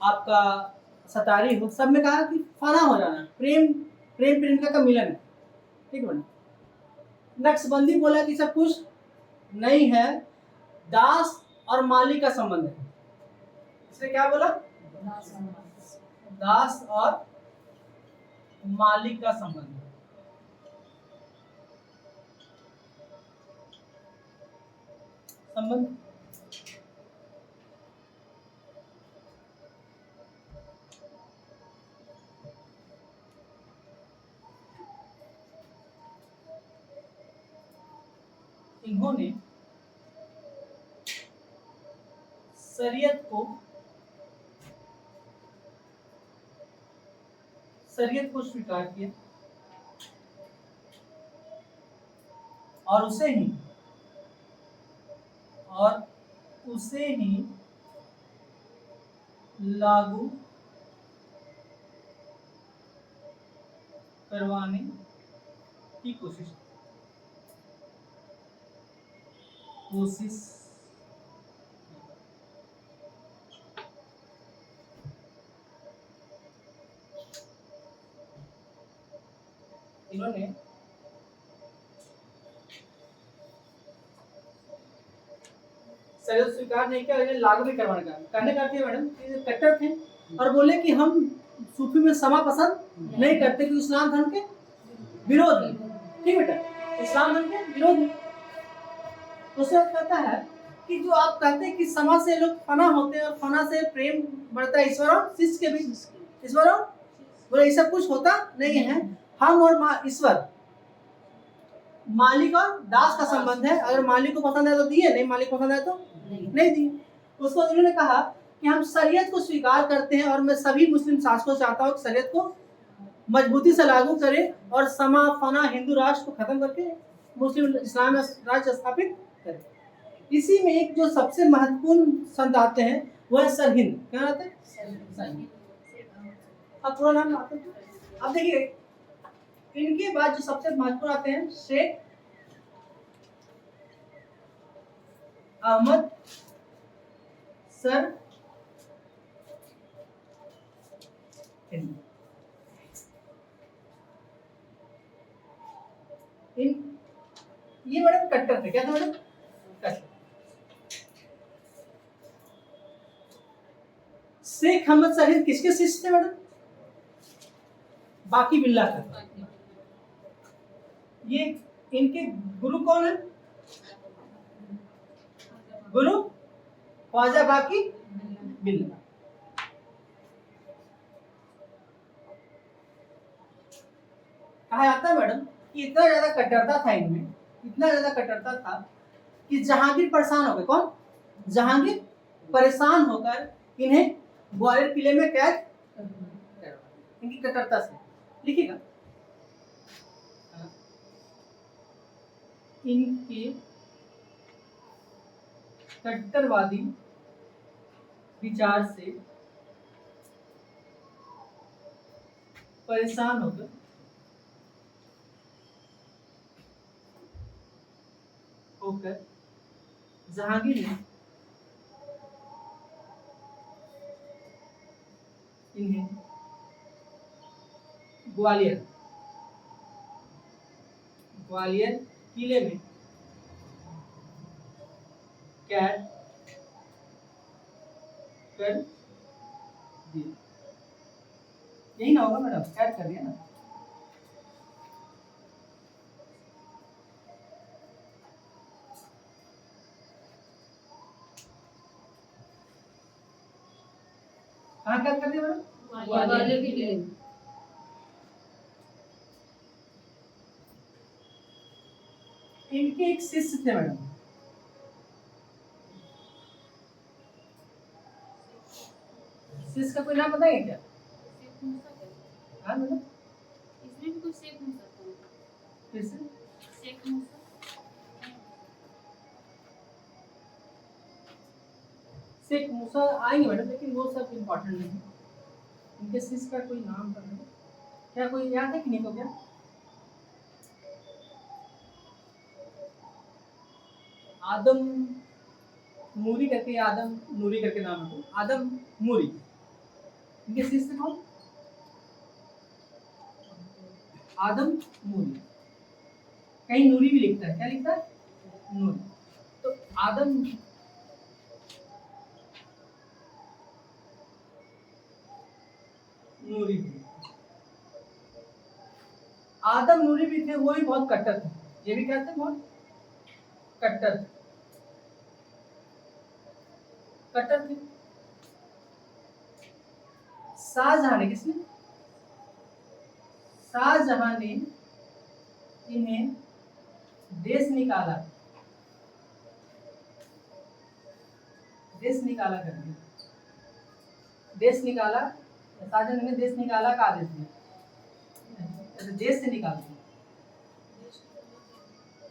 आपका सतारी हो, सब में कहा कि फाना हो जाना, प्रेम प्रेमिका का मिलन है। ठीक है मैडम? नक्शबंदी बोला कि सब कुछ नहीं है, दास और मालिक का संबंध है। इसने क्या बोला? दास और मालिक का संबंध। संबंध इन्होंने शरीयत को स्वीकार किया और उसे ही लागू करवाने की कोशिश इन्होंने शरीयत स्वीकार नहीं किया, इन्हें लागू भी करवाने का कहने का अर्थ है मैडम कि ये कट्टर थे और बोले कि हम सूफी में समा पसंद नहीं करते क्योंकि इस्लाम धर्म के विरोध है। ठीक बेटा, इस्लाम धर्म के विरोध है। तो उससे कहता है कि जो आप कहते हैं कि समा से लोग फना होते हैं और फना से प्रेम बढ़ता है ईश्वर और शिष्य के बीच, ईश्वर और बोले ऐसा कुछ होता नहीं है। हम और ईश्वर मालिक और दास का संबंध है, अगर मालिक को पसंद है तो दिए, नहीं मालिक को पसंद है तो नहीं दिए। उसको उन्होंने कहा कि हम शरीयत को स्वीकार करते हैं और मैं सभी मुस्लिम शासकों से चाहता हूँ कि शरीयत को मजबूती से लागू करें और समा फना हिंदू राष्ट्र को खत्म करके मुस्लिम इस्लाम राज्य स्थापित करें। इसी में एक जो सबसे महत्वपूर्ण संत आते हैं वह है सरहिंद। क्या आते हैं? सरहिंद। अब पूरा नाम आते हैं। अब देखिए इनके बाद जो सबसे महत्वपूर्ण आते हैं शेख अहमद सर हिंद। ये मैडम कट्टर थे। क्या था मैडम? कट्टर। शेख अहमद सर किसके शिष्य थे मैडम? बाकी बिल्ला का। ये इनके गुरु कौन है? गुरु ख्वाजा बाकी बिल्ला। कहा जाता है मैडम कि इतना ज्यादा कट्टरता था इनमें, इतना ज्यादा कट्टरता था कि जहांगीर परेशान हो गए। कौन? जहांगीर परेशान होकर इन्हें ग्वालियर किले में कैद, इनकी कट्टरता से। लिखिएगा इनके कट्टरवादी विचार से परेशान होकर जहांगीर ने इन्हें ग्वालियर किले में कैद कर दिया। यही ना होगा मैडम? कैद कर दिया ना। कहाँ कैद कर दिया मैडम? ग्वालियर के किले में। इनके एक शिष्य थे मैडम, शिष्य का कोई नाम बताएंगे क्या? शेख मूसा का। हाँ मैडम। इसमें भी कुछ शेख मूसा था। फिर से शेख मूसा। शेख मूसा आएंगे मैडम, लेकिन वो सब इम्पोर्टेंट नहीं है। इनके शिष्य का कोई नाम था मैडम, क्या कोई याद है कि नहीं? को क्या आदम मूरी करके, आदम नूरी करके नाम है, आदम मूरी। इनके शिष्य कौन? आदम मूरी। कहीं नूरी भी लिखता है, क्या लिखता है? नूरी। तो आदम नूरी भी, आदम नूरी भी थे, वो भी बहुत कट्टर थे। ये भी क्या थे? बहुत कट्टर थे, कट्टर थे। शाहजहां ने, किसने? शाहजहां ने इन्हें देश निकाला, देश निकाला कर दिया। देश निकाला, शाहजहां ने देश निकाला का आदेश दिया, देश से निकाल दिया।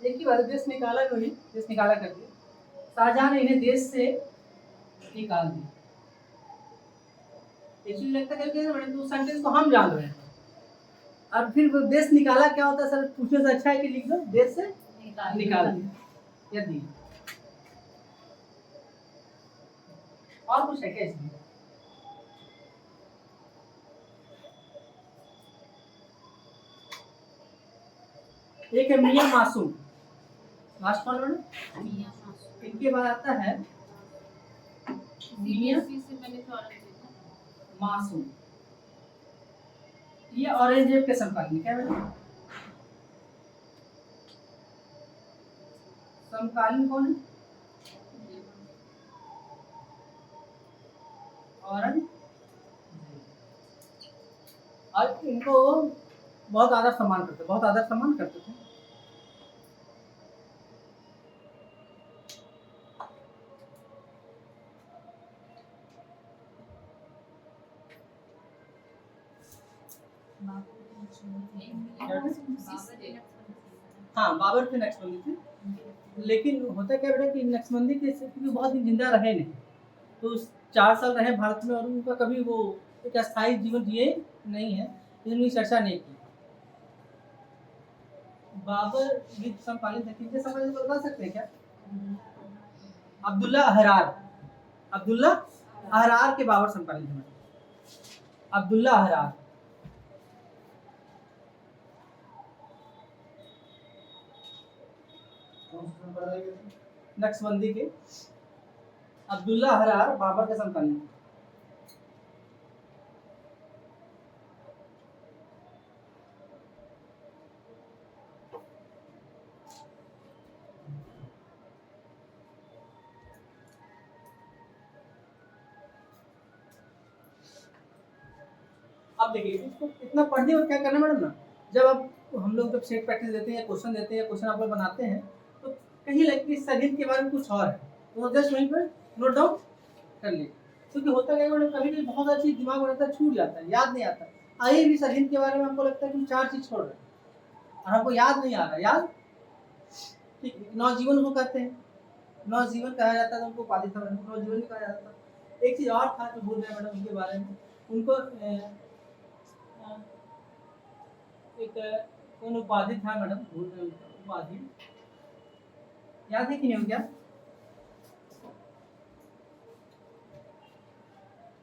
एक ही बात, देश निकाला नहीं, देश निकाला कर दिया। शाहजहां ने इन्हें देश से निकाल दिया। इसलिए लगता है कि मैडम तो सेंटेंस को हम जान रहे हैं, और फिर वो देश निकाला क्या होता है सर? पूछने से अच्छा है कि लिख दो देश से निकाल दिया, यदि और कुछ है क्या इसमें? एक है मियां मासूम, लास्ट कौन मैडम? मियां मासूम। इनके बाद आता है CBSE से मैंने तो औरंगजेब था। मासूम। ये औरंगजेब के समकालीन क्या बेटा? समकालीन कौन है? औरंगजेब। और इनको बहुत आदर सम्मान करते, बहुत आदर सम्मान करते थे। हाँ, बाबर के नक्शबंदी थे, लेकिन होता क्या बेटा कि नक्शबंदी के क्योंकि बहुत दिन जिंदा रहे नहीं, तो 4 साल रहे भारत में और उनका कभी वो एक अस्थायी जीवन जिए नहीं है, इसलिए चर्चा नहीं की। बाबर भी समकालीन थे, किनके समकालीन बता सकते हैं क्या? अब्दुल्ला अहरार, अब्दुल्ला अहरार के बाबर समकालीन थे। अब्दुल्ला अहरार नक्शबंदी के अब्दुल्ला अहरार बाबर के समकालीन। अब देखिए इसको इतना पढ़ने और क्या करना मैडम ना, जब आप हम लोग जब सेट प्रैक्टिस देते हैं या क्वेश्चन देते हैं या क्वेश्चन आप लोग बनाते हैं तो कहीं लगता है शरीर के बारे में कुछ और है, तो जस्ट वहीं पर नोट डाउन कर लिए, क्योंकि होता क्या है कभी कभी बहुत सारी चीज दिमाग में रहता है, छूट जाता है, याद नहीं आता। आइए भी शरीर के बारे में हमको लगता है कि 4 चीज छोड़ रहे हैं और हमको याद नहीं आ रहा। याद ठीक, नवजीवन को कहते हैं, नवजीवन कहा जाता है, तो उनको उपाधि था मैडम, नवजीवन भी कहा जाता था। एक चीज और था जो भूल रहे हैं मैडम उनके बारे में, उनको एक कौन उपाधि था मैडम, भूल रहे हैं उपाधि, याद है कि नहीं हो क्या?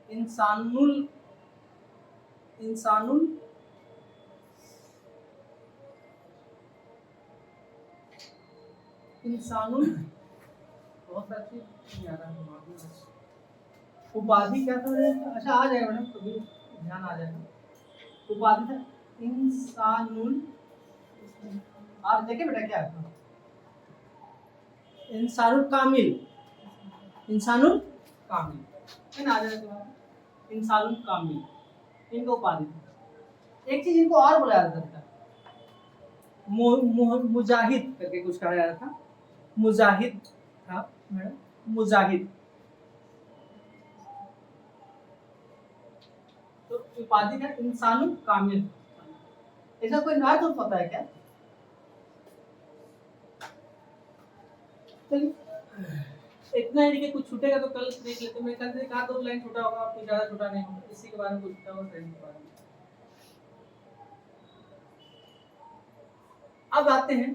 इंसानुल, इंसानुल इंसानुल बहुत अच्छी नहीं आ रहा है उपाधि क्या था मेरे? अच्छा आ जाएगा मैडम, कभी ध्यान आ जाएगा। उपाधि था इंसानुल, आप देखे बेटा क्या है? इंसानुल कामिल, इंसानुल कामिल है ना, आ जाएगा इंसानुल कामिल, इनको उपाधि थी। एक चीज इनको और बोला जाता था, मुजाहिद करके कुछ कहा जाता था, मुजाहिद था मैडम, मुजाहिद। तो उपाधि का इंसानुल कामिल, ऐसा कोई ना तो पता है क्या? चलिए इतना ही कि कुछ छूटेगा तो कल देख लेते, मैं कल से कहा 2 लाइन छोटा होगा, आपको ज्यादा छोटा नहीं होगा, इसी के बारे में पूछता हूँ ट्रेन के बारे में। अब आते हैं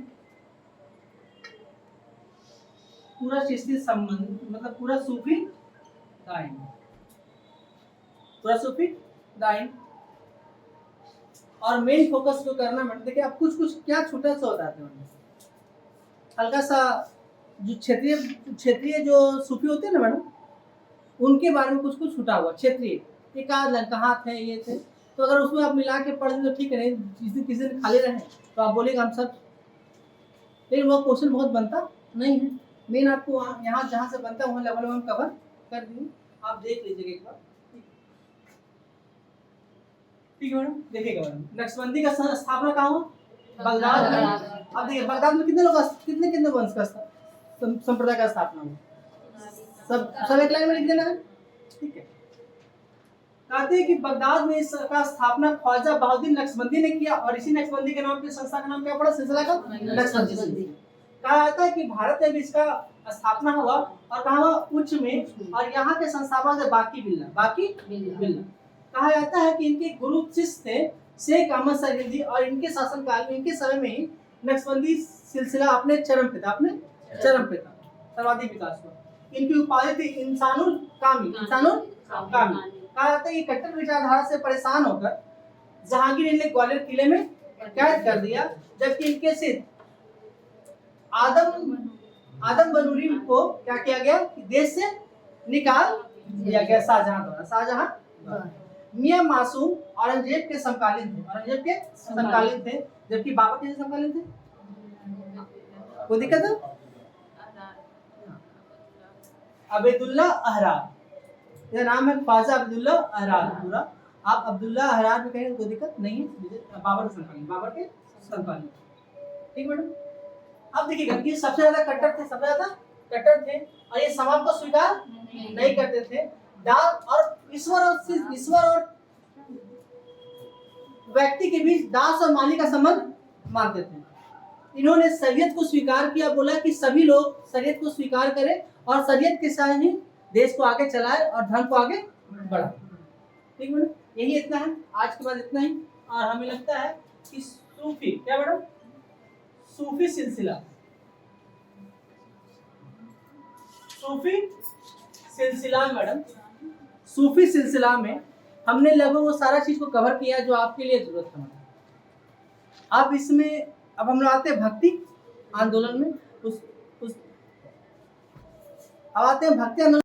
पूरा चिश्ती संबंध, मतलब पूरा सूफी दाइन, पूरा सूफी दाइन, और मेन फोकस जो करना मैडम, देखिए आप कुछ कुछ क्या छोटा सा बताते हैं, हल्का सा जो क्षेत्रीय जो सूफी होते हैं ना मैडम, उनके बारे में कुछ कुछ छूटा हुआ क्षेत्रीय, एक आध लाइन कहाँ थे ये थे, तो अगर उसमें आप मिला के पढ़ दें तो ठीक है, नहीं किसी दिन खाली रहे तो आप बोलेगा हम सब, लेकिन वो क्वेश्चन बहुत बनता नहीं है। मेन आपको यहाँ जहाँ से बनता है वहाँ लेवल में हम कवर कर देंगे, आप देख लीजिएगा एक बार, ठीक है मैडम। देखिएगा मैडम, नक्शबंदी का स्थापना कहाँ हुआ? बगदाद में। अब देखिए बगदाद में कितने लोग, कितने वंश का संप्रदाय का स्थापना हुआ? सब एक लाइन में लिख देना है, ठीक है। कहते हैं कि बगदाद में इसका स्थापना ख्वाजा बहाउद्दीन नक्शबंदी ने किया, और इसी नक्शबंदी के नाम पे संस्था का नाम क्या पड़ा? सिलसिला का नक्शबंदी। कहा जाता है कि भारत में भी इसका स्थापना हुआ, और कहा हुआ उच्च में, और यहाँ के संस्थापक थे बाकी बिल्ला। कहा जाता है कि इनके गुरु शिष्य थे शेख अहमद सैयदी, और इनके शासनकाल में, इनके समय में ही नक्शबंदी सिलसिला अपने चरम पे था, सर्वाधिक विकास हुआ। इनकी उपाधि थी इंसानुल कामिल, इंसानुल कामिल। कहा जाता है कि कट्टर विचारधारा से परेशान होकर जहांगीर ने ग्वालियर किले में कैद कर दिया, जबकि इनके सिद्ध आदम बनूरी को क्या किया गया कि देश से निकाल दिया गया शाहजहां द्वारा। शाहजहां मियां मासूम औरंगजेब के समकालीन थे, औरंगजेब के समकालीन थे, जबकि बाबर के समकालीन थे। कोई दिक्कत है? अब्दुल्ला अहरार, यह नाम है ख्वाजा अब्दुल्ला अहरार पूरा। आप अब्दुल्ला अहरार में कहेंगे कोई दिक्कत नहीं है। बाबर के समकालीन, बाबर के समकालीन। ठीक मैडम। अब देखिएगा कि सबसे ज्यादा कट्टर थे, सबसे ज्यादा कट्टर थे और ये समाज को स्वीकार नहीं करते थे। दास और ईश्वर और व्यक्ति के बीच दास और मालिक का संबंध मानते थे। इन्होंने शरीयत को स्वीकार किया, बोला कि सभी लोग शरीयत को स्वीकार करें और शरीयत के साथ ही देश को आगे चलाए और धर्म को आगे बढ़ाए। ठीक मैडम, यही इतना है आज के बाद, इतना ही। और हमें लगता है कि सूफी, क्या मैडम, सूफी सिलसिला, सूफी सिलसिला मैडम, सूफी सिलसिला में हमने लगभग वो सारा चीज को कवर किया जो आपके लिए जरूरत है। अब इसमें अब हम लोग आते हैं भक्ति आंदोलन में। अब आते हैं भक्ति आंदोलन